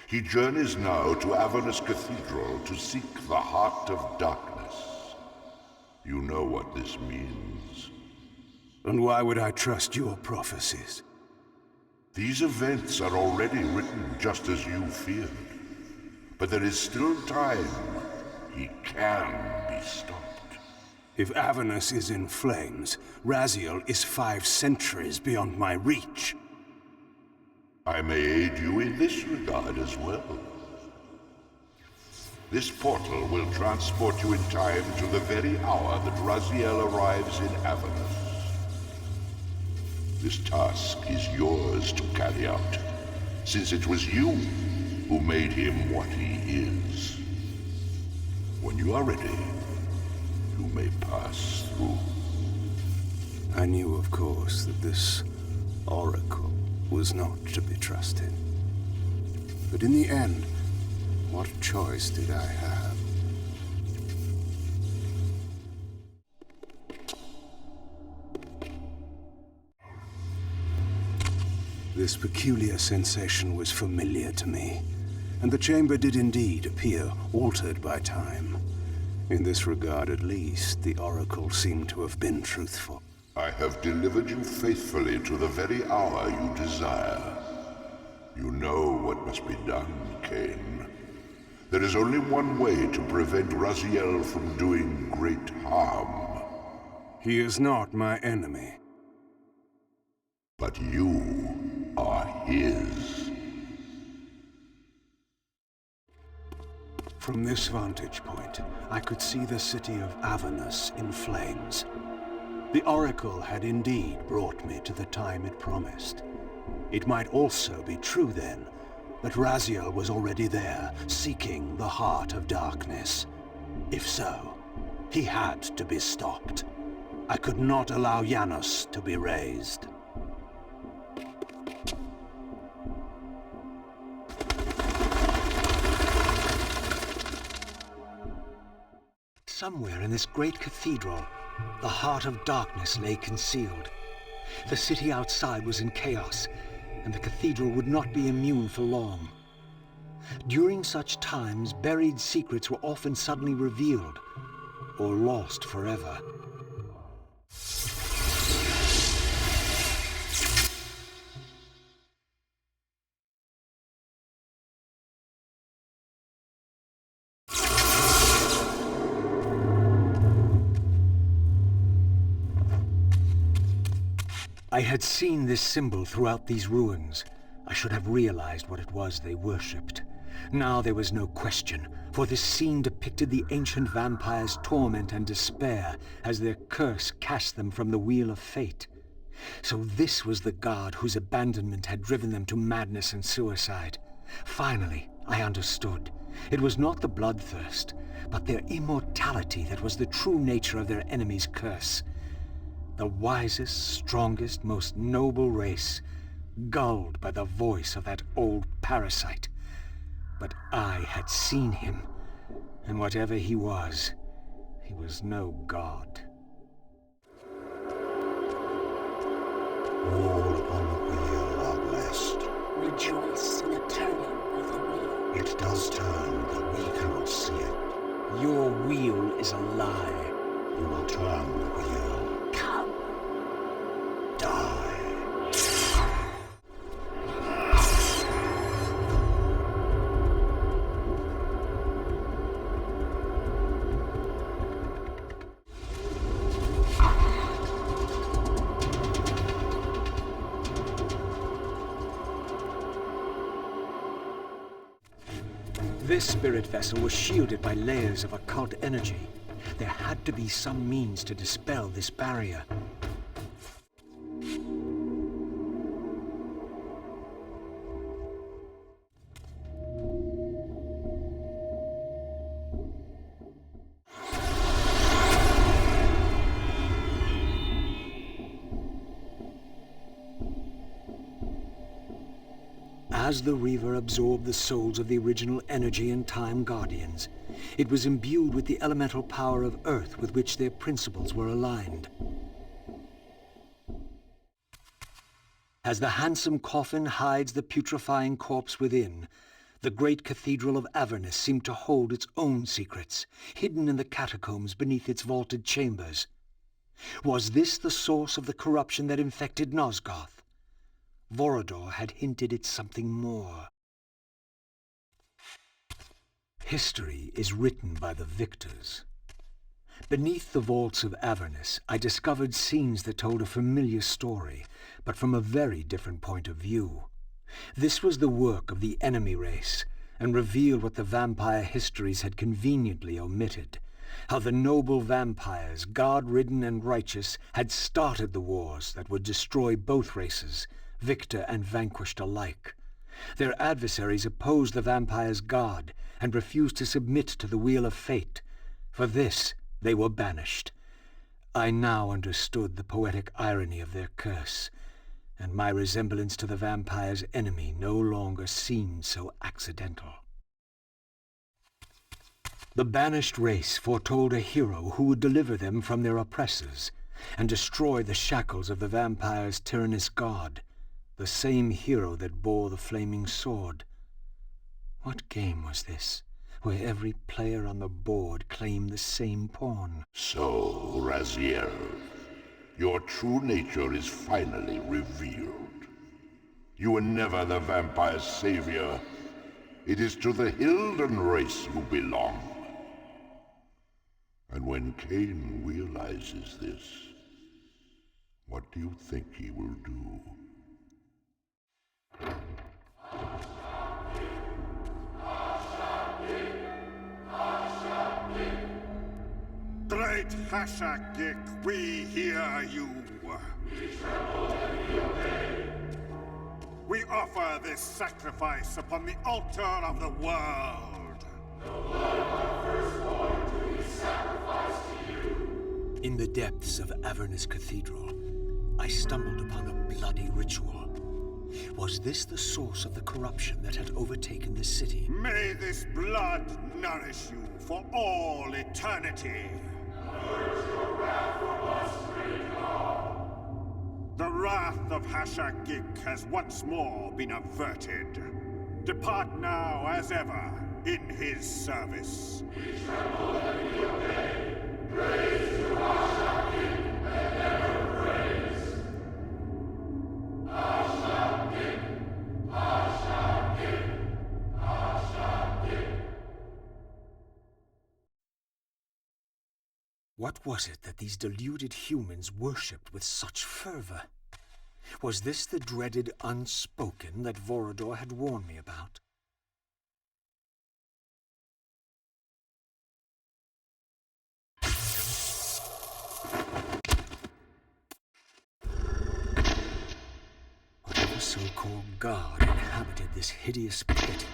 He journeys now to Avernus Cathedral to seek the heart of darkness. You know what this means. And why would I trust your prophecies? These events are already written just as you feared. But there is still time. He can be stopped. If Avernus is in flames, Raziel is 5 centuries beyond my reach. I may aid you in this regard as well. This portal will transport you in time to the very hour that Raziel arrives in Avernus. This task is yours to carry out, since it was you who made him what he is. When you are ready, you may pass through. I knew, of course, that this oracle was not to be trusted. But in the end, what choice did I have? This peculiar sensation was familiar to me, and the chamber did indeed appear altered by time. In this regard, at least, the oracle seemed to have been truthful. I have delivered you faithfully to the very hour you desire. You know what must be done, Kain. There is only one way to prevent Raziel from doing great harm. He is not my enemy. But you are his. From this vantage point, I could see the city of Avernus in flames. The oracle had indeed brought me to the time it promised. It might also be true then that Raziel was already there, seeking the heart of darkness. If so, he had to be stopped. I could not allow Janos to be raised. Somewhere in this great cathedral, the heart of darkness lay concealed. The city outside was in chaos, and the cathedral would not be immune for long. During such times, buried secrets were often suddenly revealed, or lost forever. I had seen this symbol throughout these ruins. I should have realized what it was they worshipped. Now there was no question, for this scene depicted the ancient vampires' torment and despair as their curse cast them from the wheel of fate. So this was the god whose abandonment had driven them to madness and suicide. Finally, I understood. It was not the bloodthirst, but their immortality that was the true nature of their enemy's curse. The wisest, strongest, most noble race, gulled by the voice of that old parasite. But I had seen him, and whatever he was no god. All upon the wheel are blessed. Rejoice in the turning of the wheel. It does turn, but we cannot see it. Your wheel is a lie. You will turn the wheel. Come. Die. This spirit vessel was shielded by layers of occult energy. There had to be some means to dispel this barrier. As the Reaver absorbed the souls of the original Energy and Time Guardians, it was imbued with the elemental power of Earth with which their principles were aligned. As the handsome coffin hides the putrefying corpse within, the great Cathedral of Avernus seemed to hold its own secrets, hidden in the catacombs beneath its vaulted chambers. Was this the source of the corruption that infected Nosgoth? Vorador had hinted at something more. History is written by the victors. Beneath the vaults of Avernus, I discovered scenes that told a familiar story, but from a very different point of view. This was the work of the enemy race, and revealed what the vampire histories had conveniently omitted. How the noble vampires, god-ridden and righteous, had started the wars that would destroy both races, victor and vanquished alike. Their adversaries opposed the vampires' god, and refused to submit to the wheel of fate. For this, they were banished. I now understood the poetic irony of their curse, and my resemblance to the vampire's enemy no longer seemed so accidental. The banished race foretold a hero who would deliver them from their oppressors, and destroy the shackles of the vampire's tyrannous god, the same hero that bore the flaming sword. What game was this, where every player on the board claimed the same pawn? So, Raziel, your true nature is finally revealed. You were never the vampire's savior. It is to the Hilden race you belong. And when Kain realizes this, what do you think he will do? Great hekk, we hear you. We offer this sacrifice upon the altar of the world. The blood of our firstborn do we sacrifice to you. In the depths of Avernus Cathedral, I stumbled upon a bloody ritual. Was this the source of the corruption that had overtaken the city? May this blood nourish you for all eternity. Purge your wrath from us, great God. The wrath of hekk has once more been averted. Depart now as ever in his service. We tremble and we obey. Praise to hekk and never praise. What was it that these deluded humans worshipped with such fervor? Was this the dreaded unspoken that Vorador had warned me about? Whatever so-called god inhabited this hideous pit,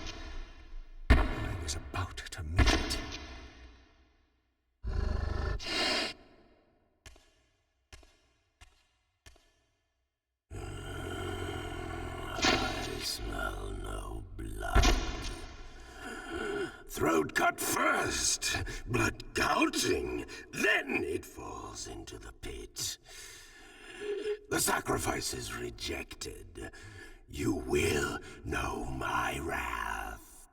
I was about to meet it. I smell no blood. Throat cut first, blood gouting, then it falls into the pit. The sacrifice is rejected. You will know my wrath.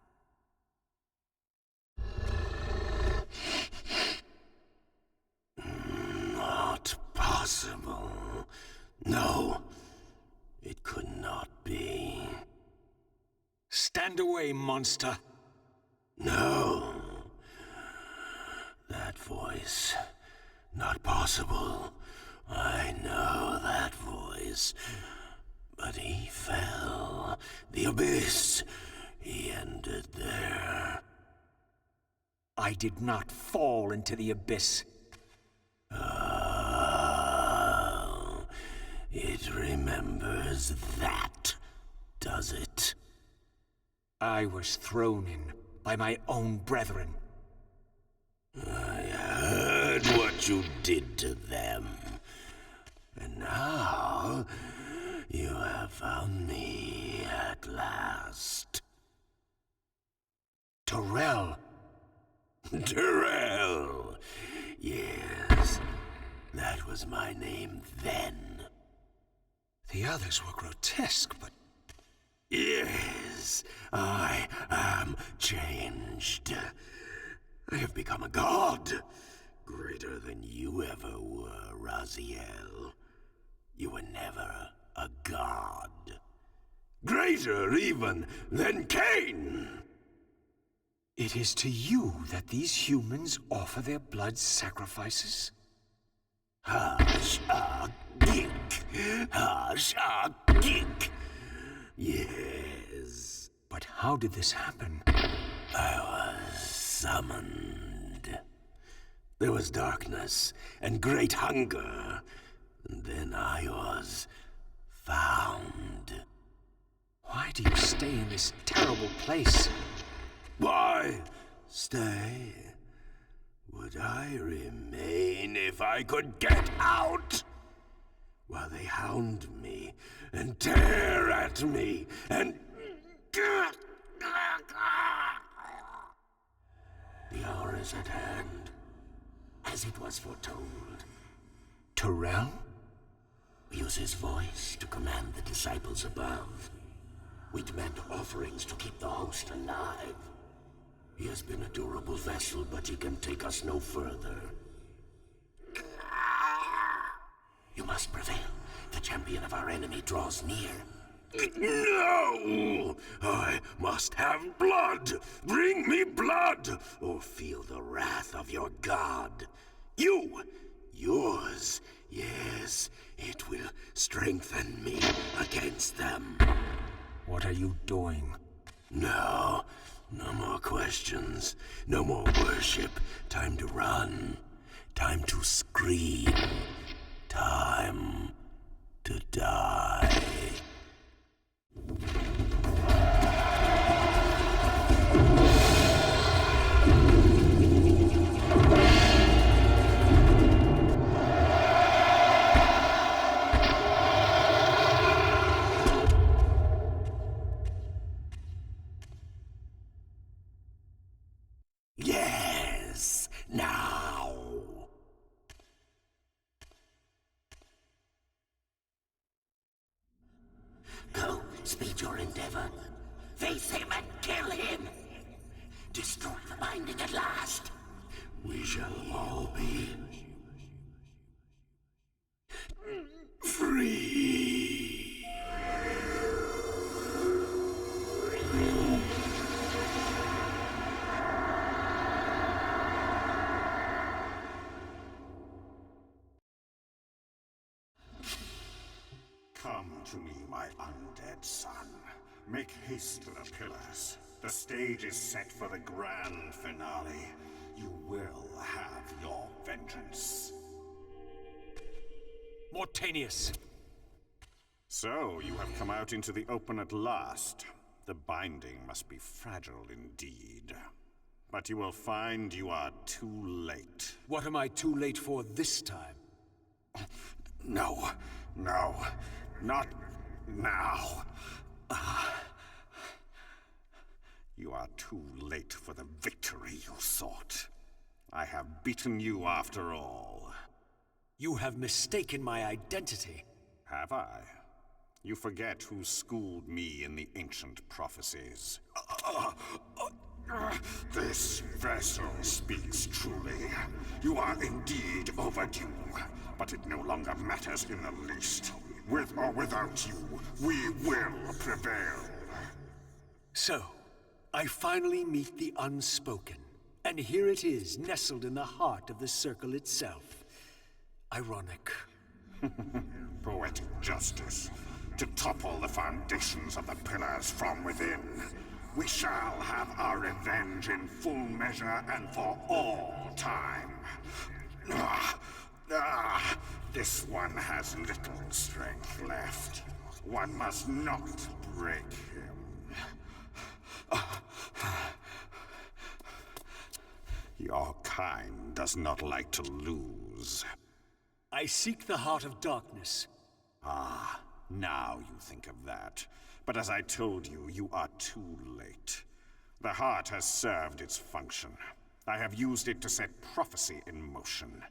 Not possible. No, it could not be. Stand away, monster! No. That voice. Not possible. I know that voice. But he fell. The abyss. He ended there. I did not fall into the abyss. Oh, it remembers that, does it? I was thrown in by my own brethren. I heard what you did to them. And now you have have found me at last. Torel! Terrell! Yes, that was my name then. The others were grotesque, but... Yes, I am changed. I have become a god. Greater than you ever were, Raziel. You were never a god. Greater even than Kain! It is to you that these humans offer their blood sacrifices? Hashagik! Hashagik! Yes. But how did this happen? I was summoned. There was darkness and great hunger. And then I was found. Why do you stay in this terrible place? Why stay? Would I remain if I could get out? While they hound me and tear at me and... The hour is at hand, as it was foretold. Terrell? Use his voice to command the disciples above. We demand offerings to keep the host alive. He has been a durable vessel, but he can take us no further. You must prevail. The champion of our enemy draws near. No! I must have blood! Bring me blood! Or feel the wrath of your god. Yours. Yes, it will strengthen me against them. What are you doing? No more questions. No more worship. Time to run. Time to scream. Time to die. Yes, now. Go, speed your endeavor. Face him and kill him. Destroy the binding at last. We shall all be free. Come to me, my undead son. Make haste to the pillars. The stage is set for the grand finale. You will have your vengeance. Mortanius! So, you have come out into the open at last. The binding must be fragile indeed. But you will find you are too late. What am I too late for this time? No, not now. You are too late for the victory you sought. I have beaten you after all. You have mistaken my identity. Have I? You forget who schooled me in the ancient prophecies. This vessel speaks truly. You are indeed overdue, but it no longer matters in the least. With or without you, we will prevail. So, I finally meet the unspoken. And here it is, nestled in the heart of the circle itself. Ironic. Poetic justice. To topple the foundations of the pillars from within. We shall have our revenge in full measure and for all time. This one has little strength left. One must not break him. Your kind does not like to lose. I seek the heart of darkness. Ah, now you think of that. But as I told you, you are too late. The heart has served its function. I have used it to set prophecy in motion.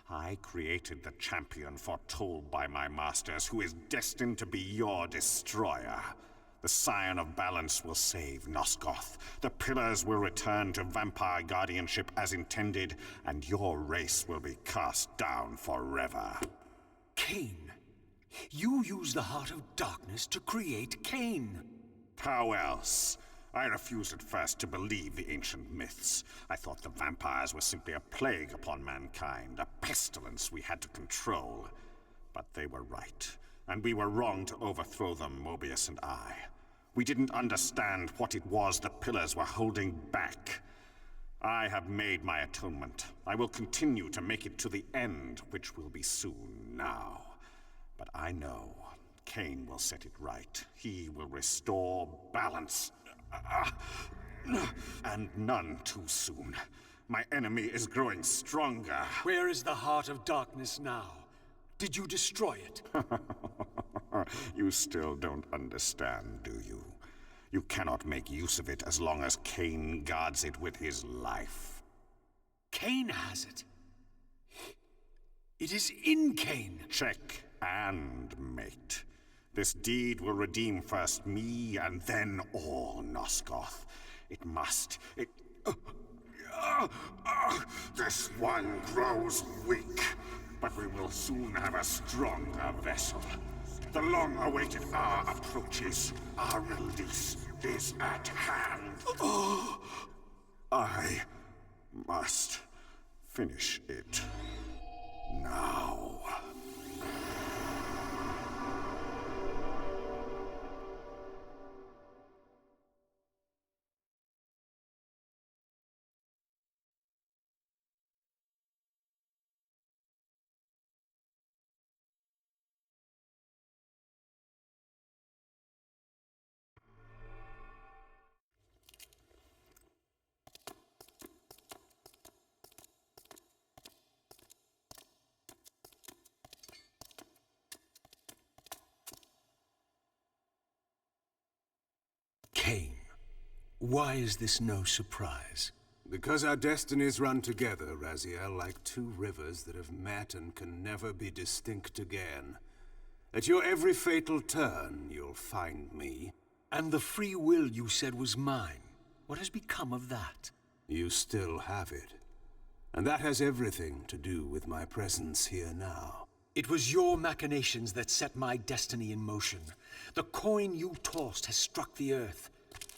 I created the champion foretold by my masters, who is destined to be your destroyer. The Scion of Balance will save Nosgoth. The Pillars will return to vampire guardianship as intended, and your race will be cast down forever. Kain. You use the Heart of Darkness to create Kain. How else? I refused at first to believe the ancient myths. I thought the vampires were simply a plague upon mankind, a pestilence we had to control. But they were right, and we were wrong to overthrow them, Moebius and I. We didn't understand what it was the Pillars were holding back. I have made my atonement. I will continue to make it to the end, which will be soon now. But I know Kain will set it right. He will restore balance. And none too soon. My enemy is growing stronger. Where is the Heart of Darkness now? Did you destroy it? You still don't understand, do you? You cannot make use of it as long as Kain guards it with his life. Kain has it. It is in Kain. Check and mate. This deed will redeem first me and then all Nosgoth. It must. This one grows weak, but we will soon have a stronger vessel. The long-awaited hour approaches. Our release is at hand. I must finish it now. Kain, why is this no surprise? Because our destinies run together, Raziel, like two rivers that have met and can never be distinct again. At your every fatal turn, you'll find me. And the free will you said was mine. What has become of that? You still have it. And that has everything to do with my presence here now. It was your machinations that set my destiny in motion. The coin you tossed has struck the earth.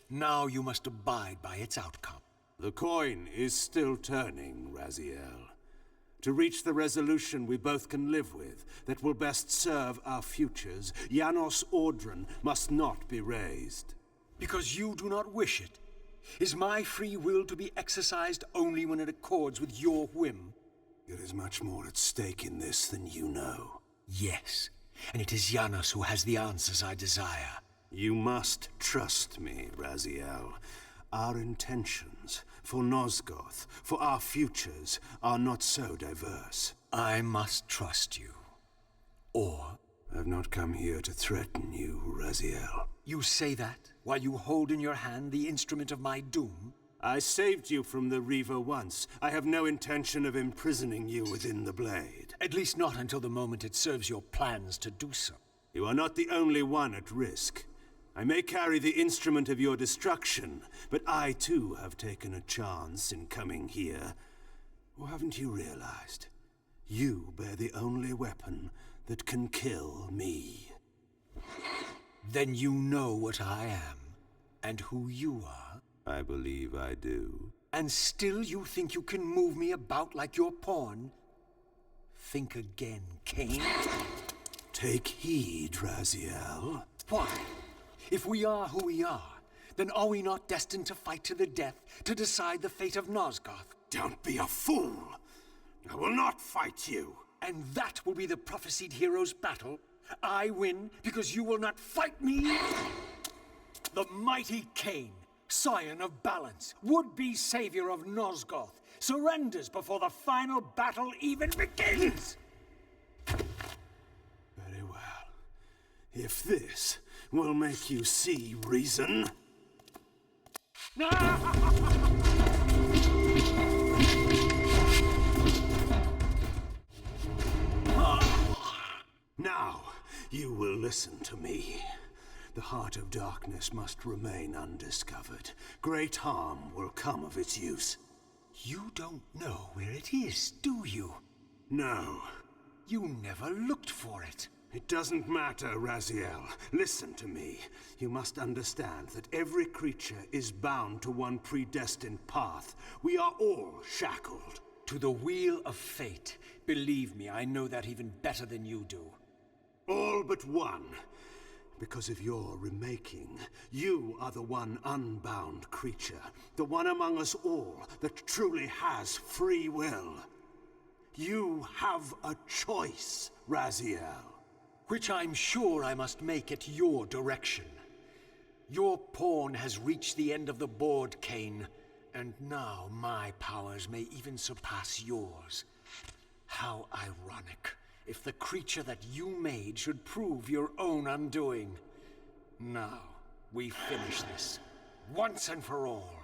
Now you must abide by its outcome. The coin is still turning, Raziel. To reach the resolution we both can live with, that will best serve our futures, Janos Audron must not be raised. Because you do not wish it? Is my free will to be exercised only when it accords with your whim? There is much more at stake in this than you know. Yes, and it is Janos who has the answers I desire. You must trust me, Raziel. Our intentions, for Nosgoth, for our futures, are not so diverse. I must trust you. Or... I've not come here to threaten you, Raziel. You say that while you hold in your hand the instrument of my doom? I saved you from the Reaver once. I have no intention of imprisoning you within the blade. At least not until the moment it serves your plans to do so. You are not the only one at risk. I may carry the instrument of your destruction, but I too have taken a chance in coming here. Or haven't you realized? You bear the only weapon that can kill me. Then you know what I am, and who you are. I believe I do. And still you think you can move me about like your pawn? Think again, Kain. Take heed, Raziel. Why? If we are who we are, then are we not destined to fight to the death to decide the fate of Nosgoth? Don't be a fool! I will not fight you! And that will be the prophesied hero's battle? I win because you will not fight me? The mighty Kain, Scion of Balance, would-be savior of Nosgoth, surrenders before the final battle even begins! Very well. If this will make you see reason... Now, you will listen to me. The heart of darkness must remain undiscovered. Great harm will come of its use. You don't know where it is, do you? No. You never looked for it. It doesn't matter, Raziel. Listen to me. You must understand that every creature is bound to one predestined path. We are all shackled. To the wheel of fate. Believe me, I know that even better than you do. All but one. Because of your remaking, you are the one unbound creature. The one among us all that truly has free will. You have a choice, Raziel. Which I'm sure I must make at your direction. Your pawn has reached the end of the board, Kain, and now my powers may even surpass yours. How ironic, if the creature that you made should prove your own undoing. Now, we finish this, once and for all.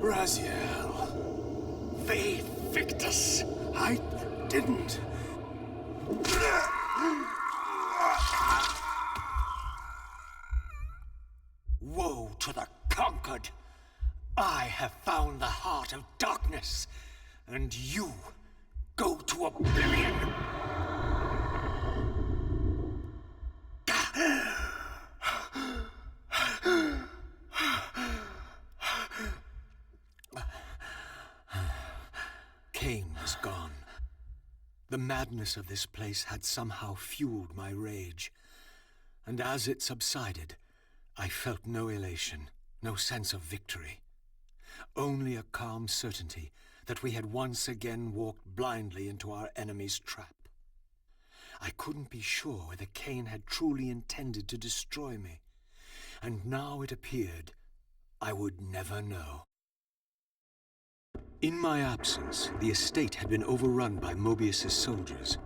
Raziel. Ve Victus. I didn't. Woe to the conquered. I have found the heart of darkness, and you go to oblivion. Kain was gone. The madness of this place had somehow fueled my rage, and as it subsided, I felt no elation, no sense of victory. Only a calm certainty that we had once again walked blindly into our enemy's trap. I couldn't be sure whether Kain had truly intended to destroy me, and now it appeared I would never know. In my absence, the estate had been overrun by Moebius's soldiers.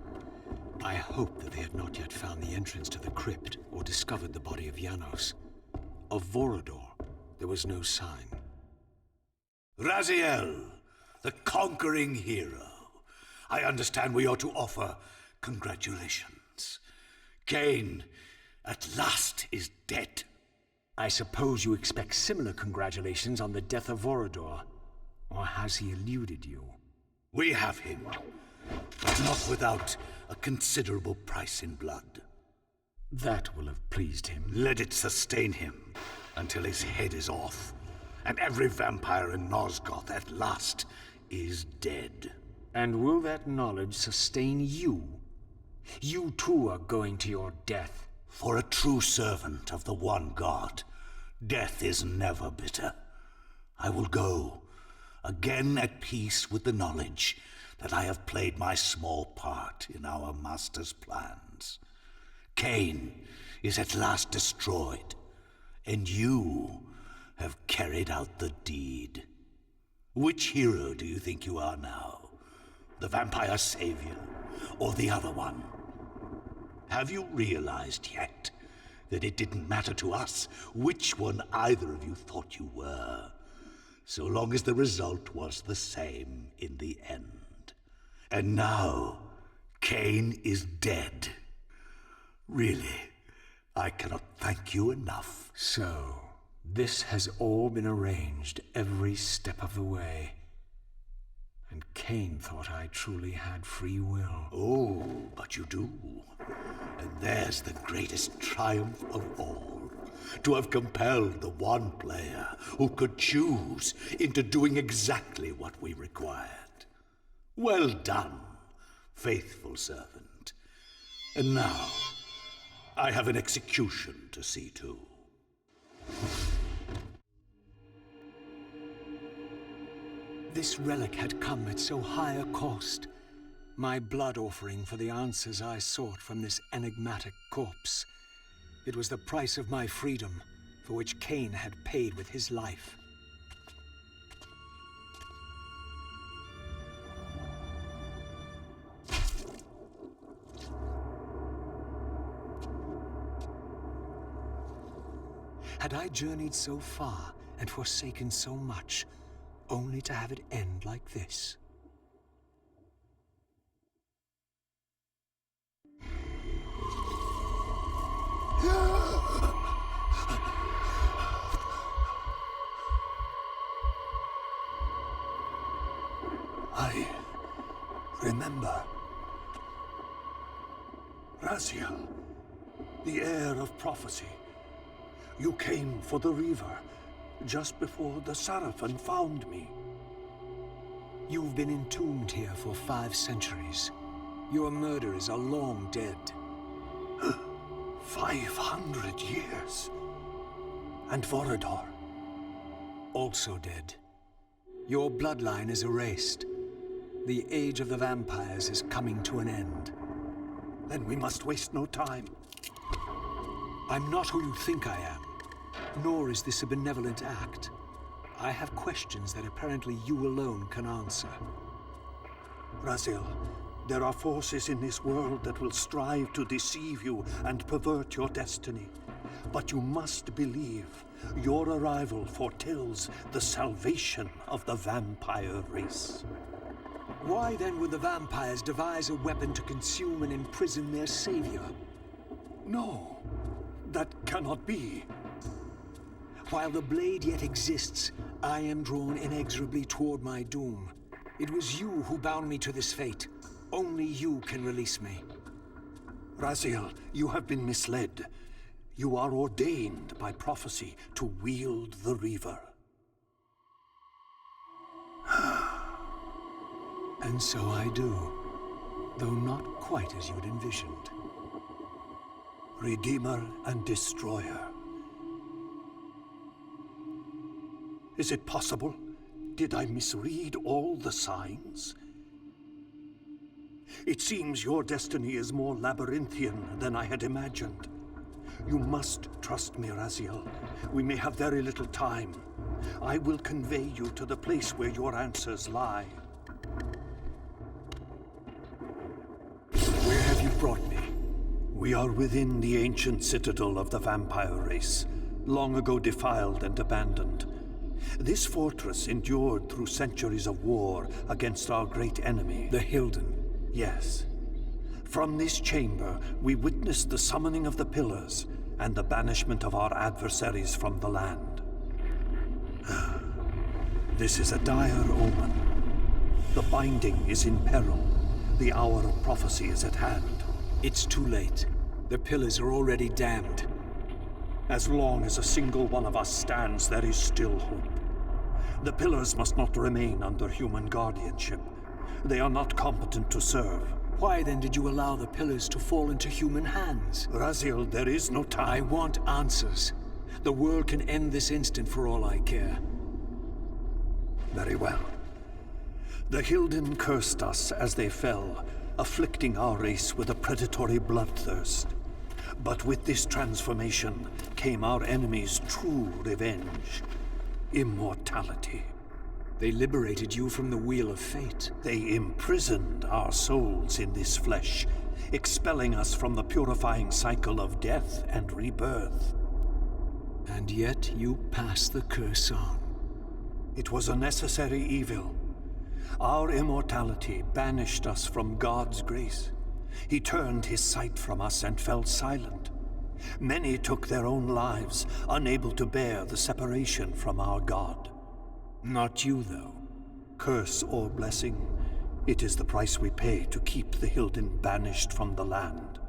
I hoped that they had not yet found the entrance to the crypt or discovered the body of Janos. Of Vorador, there was no sign. Raziel, the conquering hero. I understand we ought to offer congratulations. Kain, at last, is dead. I suppose you expect similar congratulations on the death of Vorador. Or has he eluded you? We have him, but not without a considerable price in blood. That will have pleased him. Let it sustain him until his head is off, and every vampire in Nosgoth at last is dead. And will that knowledge sustain you? You too are going to your death. For a true servant of the one God, death is never bitter. I will go, again at peace with the knowledge that I have played my small part in our master's plans. Kain is at last destroyed, and you have carried out the deed. Which hero do you think you are now? The vampire savior, or the other one? Have you realized yet that it didn't matter to us which one either of you thought you were, so long as the result was the same in the end? And now, Kain is dead. Really, I cannot thank you enough. So, this has all been arranged every step of the way. And Kain thought I truly had free will. Oh, but you do. And there's the greatest triumph of all. to have compelled the one player who could choose into doing exactly what we required. Well done, faithful servant. And now, I have an execution to see to. This relic had come at so high a cost. My blood offering for the answers I sought from this enigmatic corpse. It was the price of my freedom, for which Kain had paid with his life. Had I journeyed so far and forsaken so much, only to have it end like this? I remember. Raziel, the heir of prophecy. You came for the Reaver, just before the Seraphim found me. You've been entombed here for 5 centuries. Your murderers are long dead. 500 years. And Vorador? Also dead. Your bloodline is erased. The age of the vampires is coming to an end. Then we must waste no time. I'm not who you think I am, nor is this a benevolent act. I have questions that apparently you alone can answer. Raziel, there are forces in this world that will strive to deceive you and pervert your destiny. But you must believe your arrival foretells the salvation of the vampire race. Why then would the vampires devise a weapon to consume and imprison their savior? No, that cannot be. While the blade yet exists, I am drawn inexorably toward my doom. It was you who bound me to this fate. Only you can release me. Raziel, you have been misled. You are ordained by prophecy to wield the Reaver. And so I do, though not quite as you'd envisioned. Redeemer and Destroyer. Is it possible? Did I misread all the signs? It seems your destiny is more labyrinthian than I had imagined. You must trust me, Raziel. We may have very little time. I will convey you to the place where your answers lie. Where have you brought me? We are within the ancient citadel of the vampire race, long ago defiled and abandoned. This fortress endured through centuries of war against our great enemy, the Hilden. Yes. From this chamber, we witnessed the summoning of the Pillars and the banishment of our adversaries from the land. This is a dire omen. The binding is in peril. The hour of prophecy is at hand. It's too late. The Pillars are already damned. As long as a single one of us stands, there is still hope. The Pillars must not remain under human guardianship. They are not competent to serve. Why then did you allow the Pillars to fall into human hands? Raziel, there is no time. I want answers. The world can end this instant for all I care. Very well. The Hilden cursed us as they fell, afflicting our race with a predatory bloodthirst. But with this transformation came our enemy's true revenge. Immortality. They liberated you from the Wheel of Fate. They imprisoned our souls in this flesh, expelling us from the purifying cycle of death and rebirth. And yet you pass the curse on. It was a necessary evil. Our immortality banished us from God's grace. He turned his sight from us and fell silent. Many took their own lives, unable to bear the separation from our God. Not you, though. Curse or blessing, it is the price we pay to keep the Hilden banished from the land.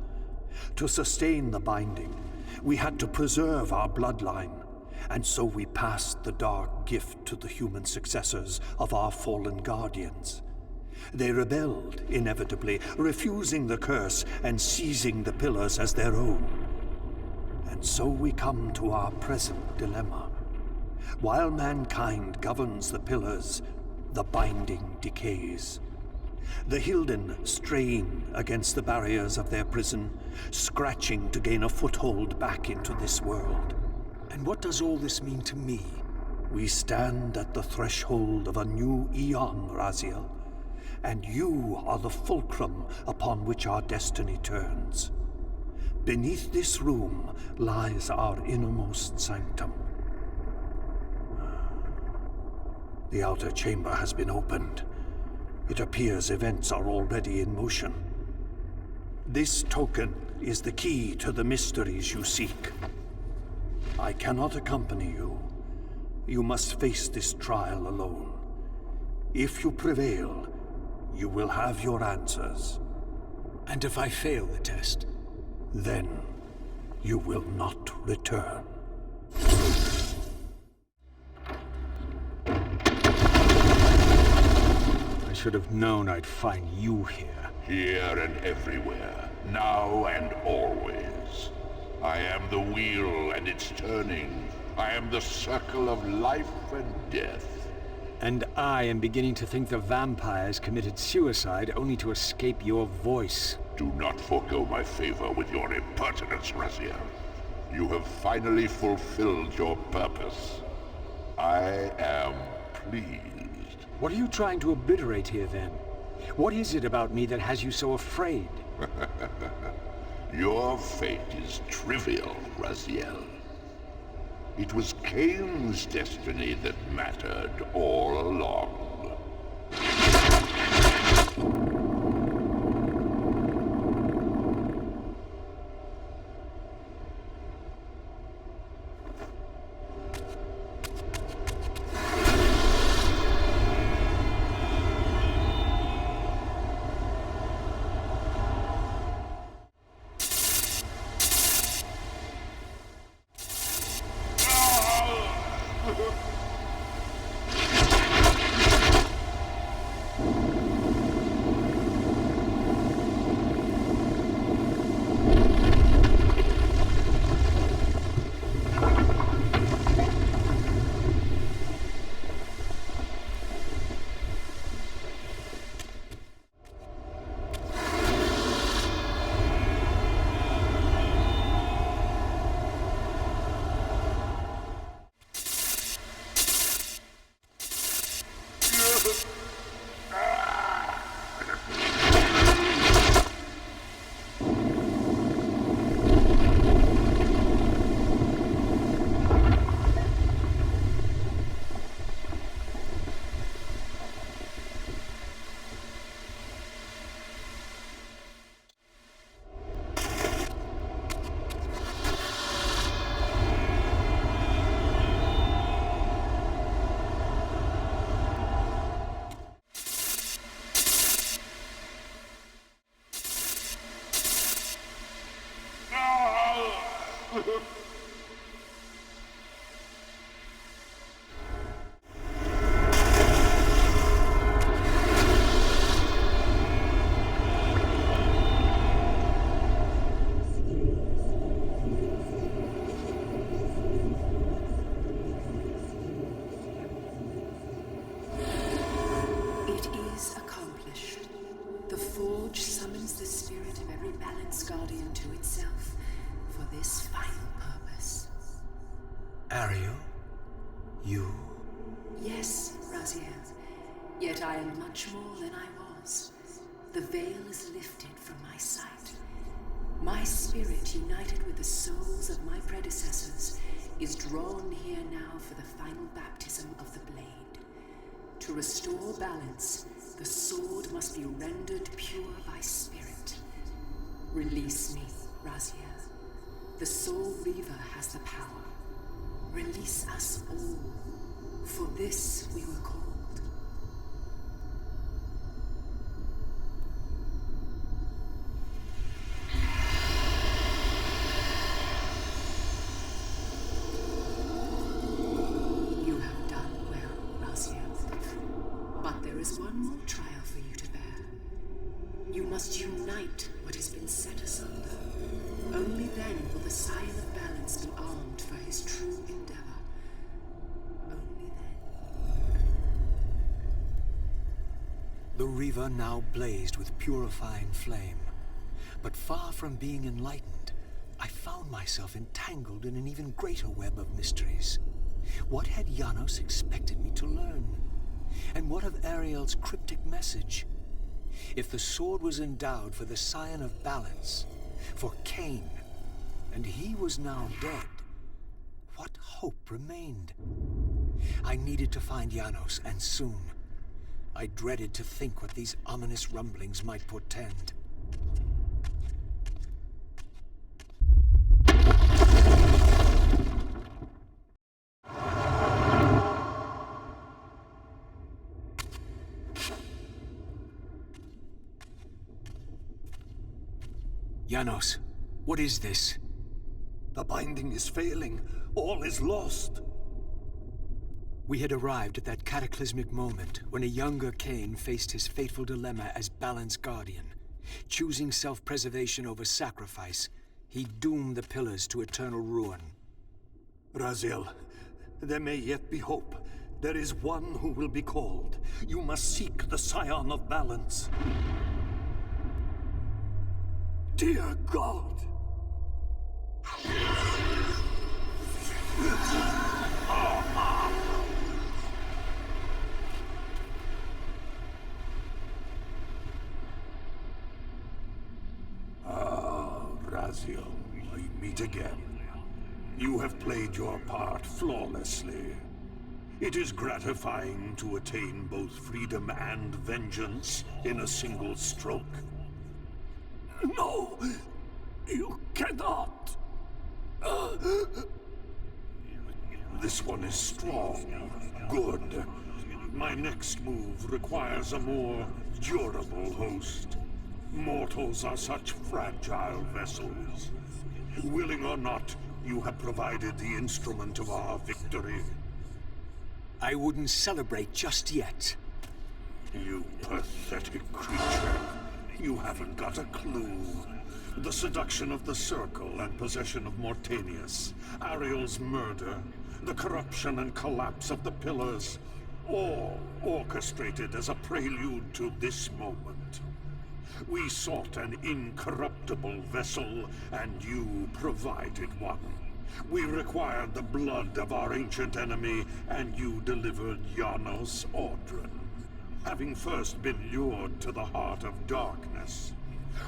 To sustain the binding, We had to preserve our bloodline, and so we passed the dark gift to the human successors of our fallen guardians. They rebelled, inevitably, refusing the curse and seizing the pillars as their own. And so we come to our present dilemma. While mankind governs the pillars, the binding decays. The Hilden strain against the barriers of their prison, scratching to gain a foothold back into this world. And what does all this mean to me? We stand at the threshold of a new eon, Raziel, and you are the fulcrum upon which our destiny turns. Beneath this room lies our innermost sanctum. The outer chamber has been opened. It appears events are already in motion. This token is the key to the mysteries you seek. I cannot accompany you. You must face this trial alone. If you prevail, you will have your answers. And if I fail the test? Then you will not return. I should have known I'd find you here. Here and everywhere, now and always. I am the wheel and its turning. I am the circle of life and death. And I am beginning to think the vampires committed suicide only to escape your voice. Do not forego my favor with your impertinence, Raziel. You have finally fulfilled your purpose. I am pleased. What are you trying to obliterate here, then? What is it about me that has you so afraid? Your fate is trivial, Raziel. It was Kain's destiny that mattered all along. Ariel? You? Yes, Raziel. Yet I am much more than I was. The veil is lifted from my sight. My spirit, united with the souls of my predecessors, is drawn here now for the final baptism of the blade. To restore balance, the sword must be rendered pure by spirit. Release me, Raziel. The Soul Reaver has the power. Release us all. For this we were called. unite what has been set asunder. Only then will the Scion of Balance be armed for his true endeavor. Only then. The Reaver now blazed with purifying flame. But far from being enlightened, I found myself entangled in an even greater web of mysteries. What had Janos expected me to learn? And what of Ariel's cryptic message? If the sword was endowed for the Scion of Balance, for Kain, and he was now dead, what hope remained? I needed to find Janos, and soon. I dreaded to think what these ominous rumblings might portend. Janos, what is this? The binding is failing. All is lost. We had arrived at that cataclysmic moment when a younger Kain faced his fateful dilemma as Balance Guardian. Choosing self-preservation over sacrifice, he doomed the pillars to eternal ruin. Raziel, there may yet be hope. There is one who will be called. You must seek the Scion of Balance. Dear God! Raziel, we meet again. You have played your part flawlessly. It is gratifying to attain both freedom and vengeance in a single stroke. No! You cannot! This one is strong. Good. My next move requires a more durable host. Mortals are such fragile vessels. Willing or not, you have provided the instrument of our victory. I wouldn't celebrate just yet. You pathetic creature. You haven't got a clue. The seduction of the Circle and possession of Mortanius, Ariel's murder, the corruption and collapse of the Pillars, all orchestrated as a prelude to this moment. We sought an incorruptible vessel, and you provided one. We required the blood of our ancient enemy, and you delivered Janos Audron, having first been lured to the heart of darkness.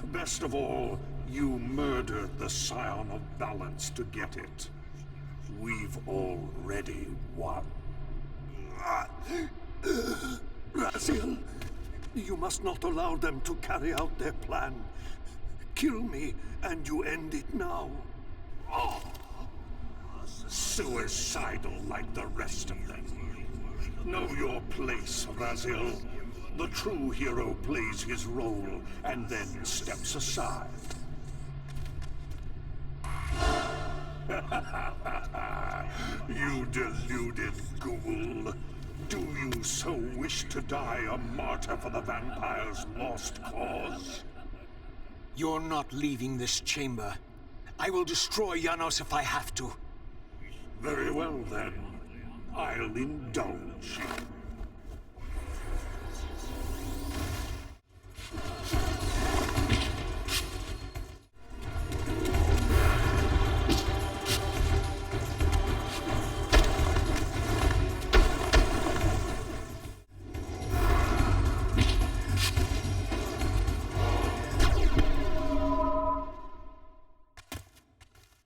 Best of all, you murdered the Scion of Balance to get it. We've already won. Raziel, you must not allow them to carry out their plan. Kill me, and you end it now. Suicidal like the rest of them. Know your place, Raziel. The true hero plays his role and then steps aside. You deluded ghoul. Do you so wish to die a martyr for the vampire's lost cause? You're not leaving this chamber. I will destroy Janos if I have to. Very well, then. I'll indulge.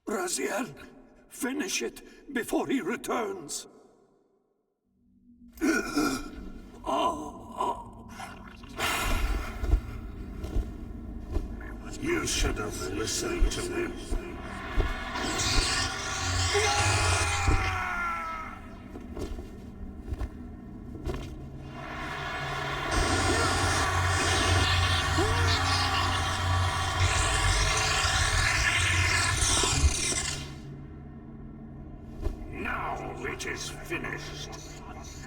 Raziel, finish it before he returns. You should have listened to him. Now it is finished,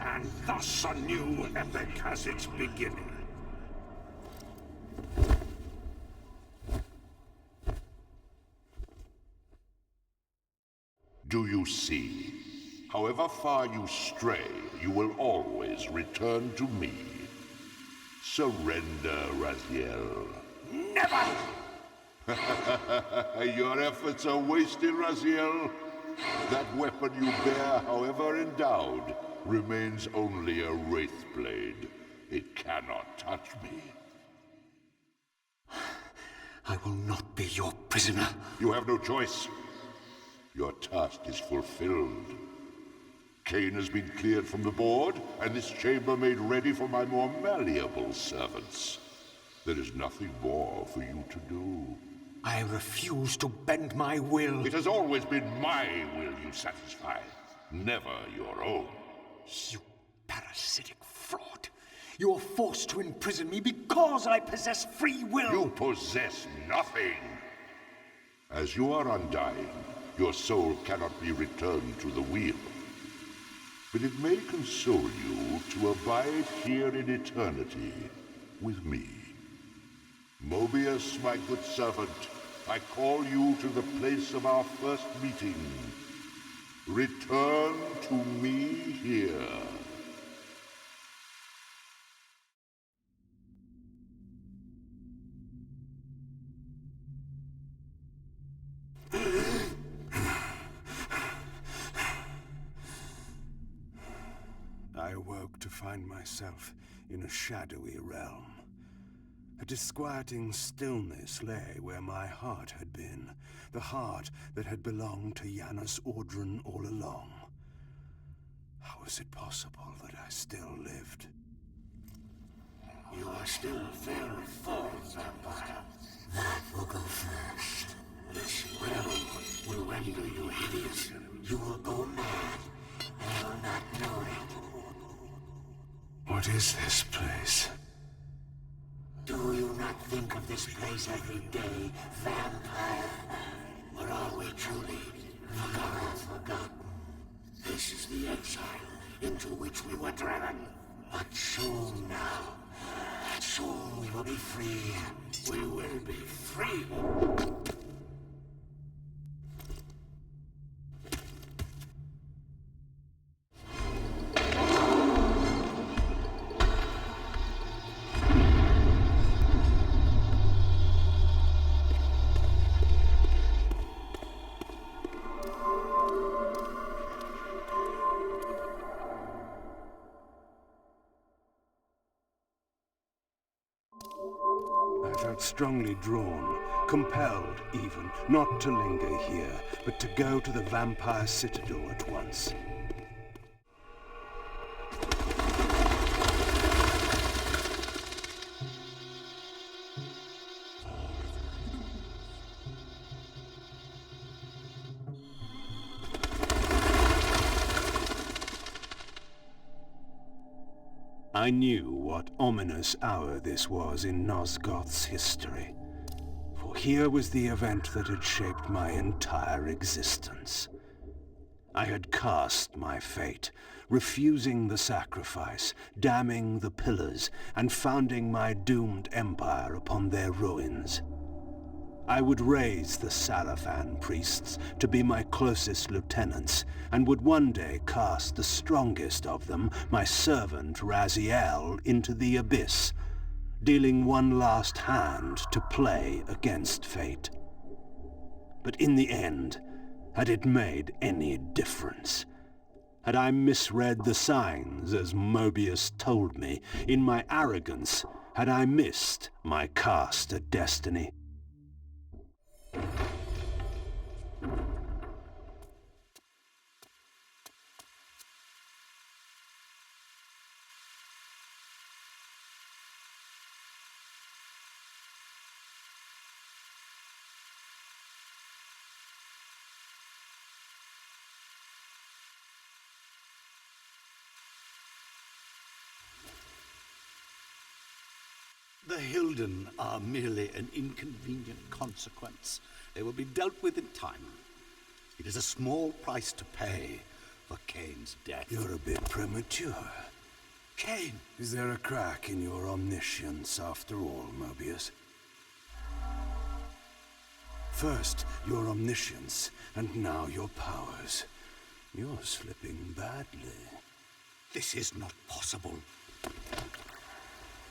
and thus a new epic has its beginning. You see, however far you stray, you will always return to me. Surrender, Raziel. Never! Your efforts are wasted, Raziel. That weapon you bear, however endowed, remains only a wraith blade. It cannot touch me. I will not be your prisoner. You have no choice. Your task is fulfilled. Kain has been cleared from the board, and this chamber made ready for my more malleable servants. There is nothing more for you to do. I refuse to bend my will. It has always been my will you satisfy, never your own. You parasitic fraud. You are forced to imprison me because I possess free will. You possess nothing. As you are undying, your soul cannot be returned to the wheel. But it may console you to abide here in eternity with me. Moebius, my good servant, I call you to the place of our first meeting. Return to me here. I awoke to find myself in a shadowy realm. A disquieting stillness lay where my heart had been, the heart that had belonged to Janos Audron all along. How was it possible that I still lived? You are still very full, vampire. That will go first. This realm will render you hideous. You will go mad, and you will not know it. What is this place? Do you not think of this place every day, vampire? Or are we truly forgotten? This is the exile into which we were driven. But soon now, soon we will be free. We will be free. I felt strongly drawn, compelled even, not to linger here, but to go to the vampire Citadel at once. I knew what ominous hour this was in Nosgoth's history, for here was the event that had shaped my entire existence. I had cast my fate, refusing the sacrifice, damning the pillars, and founding my doomed empire upon their ruins. I would raise the Salafan priests to be my closest lieutenants, and would one day cast the strongest of them, my servant Raziel, into the abyss, dealing one last hand to play against fate. But in the end, had it made any difference? Had I misread the signs, as Moebius told me? In my arrogance, had I missed my cast at destiny? The Hilden are merely an inconvenient consequence. They will be dealt with in time. It is a small price to pay for Kain's death. You're a bit premature. Kain! Is there a crack in your omniscience after all, Moebius? First, your omniscience, and now your powers. You're slipping badly. This is not possible.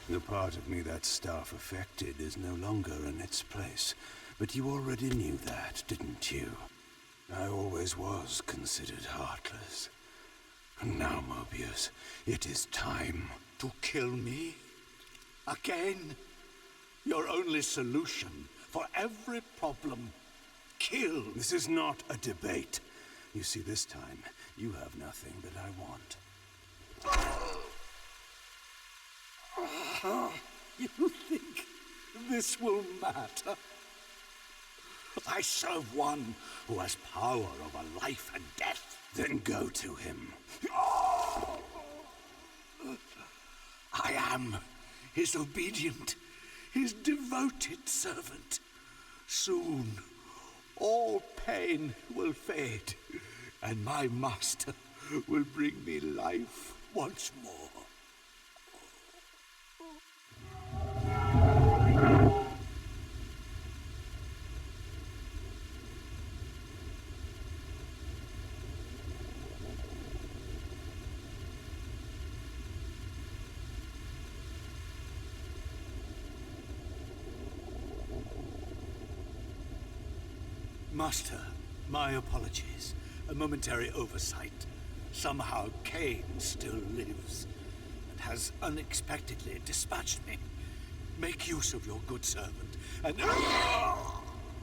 The part of me that staff affected is no longer in its place. But you already knew that, didn't you? I always was considered heartless. And now, Moebius, it is time. To kill me? Again? Your only solution for every problem. Kill. This is not a debate. You see, this time, you have nothing that I want. You think this will matter? I serve one who has power over life and death. Then go to him. I am his obedient, his devoted servant. Soon, all pain will fade, and my master will bring me life once more. Master, my apologies. A momentary oversight. Somehow Kain still lives, and has unexpectedly dispatched me. Make use of your good servant, and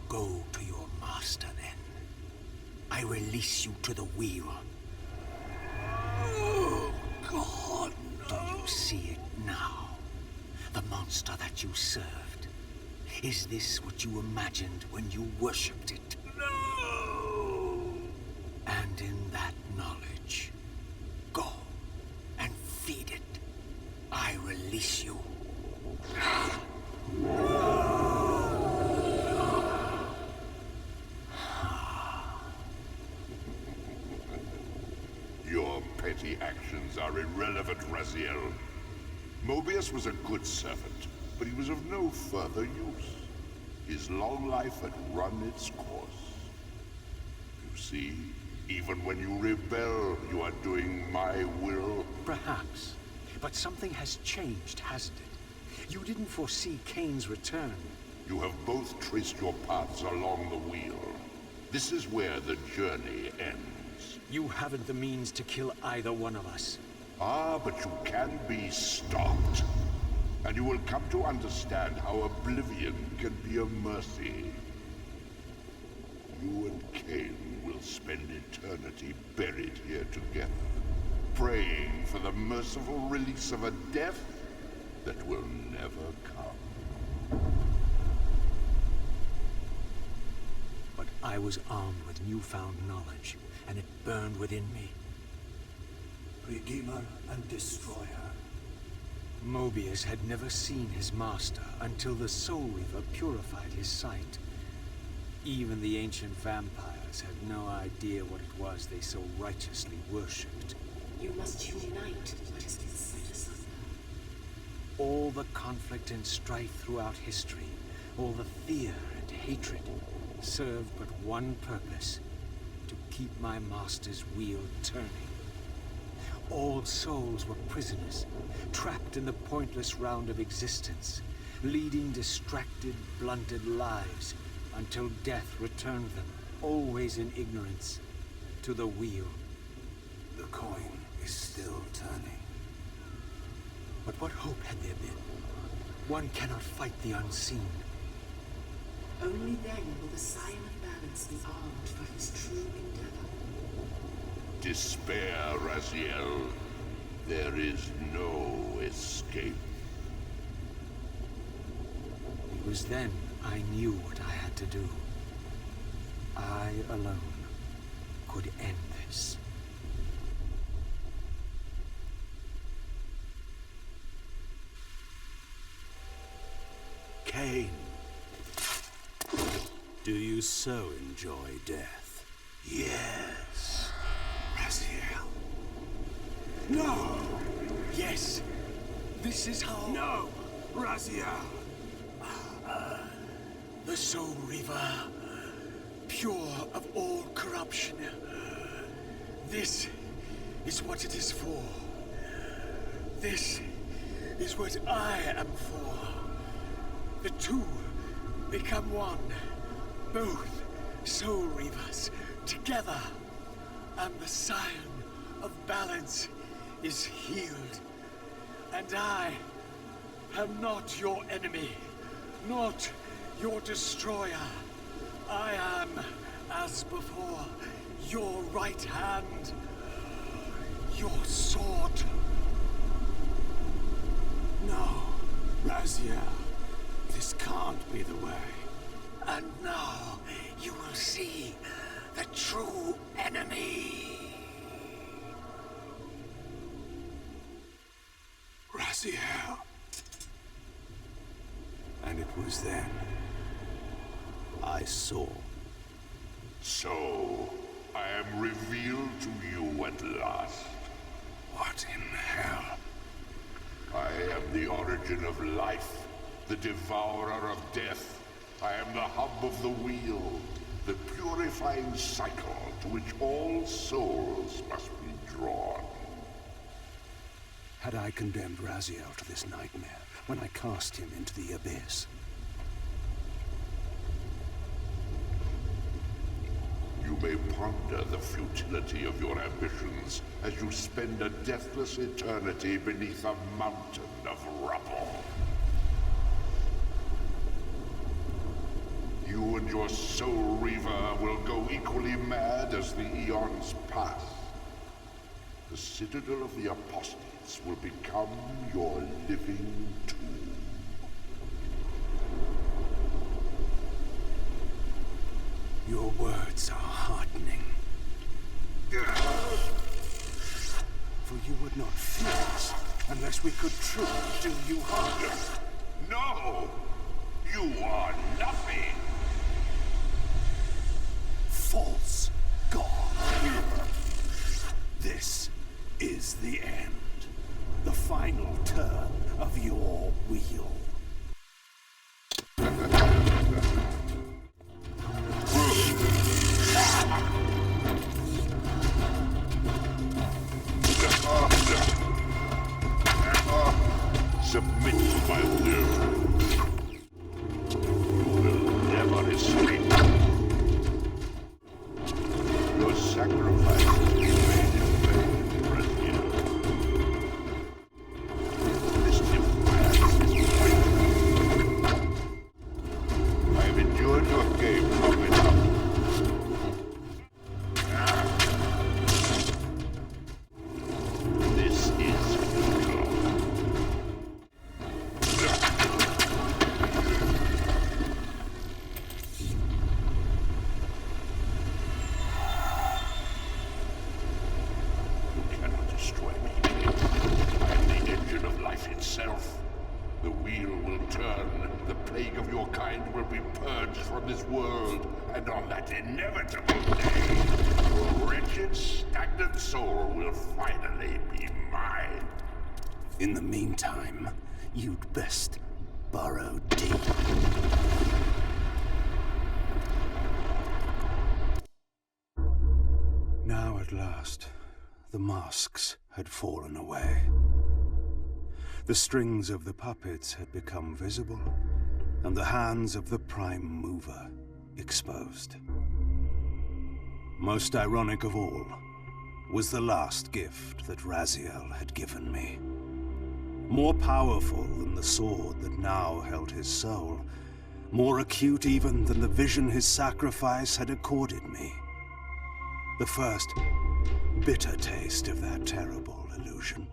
go to your master then. I release you to the wheel. Oh, God, no. Do you see it now? The monster that you served. Is this what you imagined when you worshipped it? No! And in that knowledge, go and feed it. I release you. Your petty actions are irrelevant, Raziel. Moebius was a good servant, but he was of no further use. His long life had run its course. You see, even when you rebel, you are doing my will. Perhaps. But something has changed, hasn't it? You didn't foresee Kain's return. You have both traced your paths along the wheel. This is where the journey ends. You haven't the means to kill either one of us. Ah, but you can be stopped. And you will come to understand how oblivion can be a mercy. You and Kain will spend eternity buried here together, praying for the merciful release of a death that will never come. But I was armed with newfound knowledge, and it burned within me. Redeemer and Destroyer. Moebius had never seen his master until the Soul Reaver purified his sight. Even the ancient vampires had no idea what it was they so righteously worshipped. You must unite what has been set asunder. All the conflict and strife throughout history, all the fear and hatred, served but one purpose: to keep my master's wheel turning. All souls were prisoners, trapped in the pointless round of existence, leading distracted, blunted lives until death returned them, always in ignorance, to the wheel. The coin is still turning. But what hope had there been? One cannot fight the unseen. Only then will the Scion of Balance be armed for his true endeavor. Despair, Raziel. There is no escape. It was then I knew what I had to do. I alone could end this. Kain, do you so enjoy death? Yes, Raziel. No! Yes! This is how... No! Raziel! The Soul Reaver, pure of all corruption. This is what it is for. This is what I am for. The two become one. Both Soul Reavers together. And the scion of balance is healed. And I am not your enemy, not your destroyer. I am, as before, your right hand, your sword. No, Raziel, this can't be the way. And now you will see the true enemy. Raziel. And it was then I saw. So, I am revealed to you at last. What in hell? I am the origin of life, the devourer of death. I am the hub of the wheel, the purifying cycle to which all souls must be drawn. Had I condemned Raziel to this nightmare when I cast him into the abyss? You may ponder the futility of your ambitions as you spend a deathless eternity beneath a mountain of rubble. You and your Soul Reaver will go equally mad as the eons pass. The Citadel of the Apostates will become your living tomb. Your words are heartening. For you would not fear us unless we could truly do you harm. No! You are nothing! False god. This is the end. The final turn of your wheel. Submit to my will. You will never escape. Your sacrifice will be made in vain, Raziel. This defiance is pointless. I have endured your game long enough. This is futile. The wheel will turn. The plague of your kind will be purged from this world. And on that inevitable day, your wretched, stagnant soul will finally be mine. In the meantime, you'd best burrow deep. Now at last, the masks had fallen away. The strings of the puppets had become visible, and the hands of the Prime Mover exposed. Most ironic of all was the last gift that Raziel had given me. More powerful than the sword that now held his soul, more acute even than the vision his sacrifice had accorded me. The first bitter taste of that terrible illusion.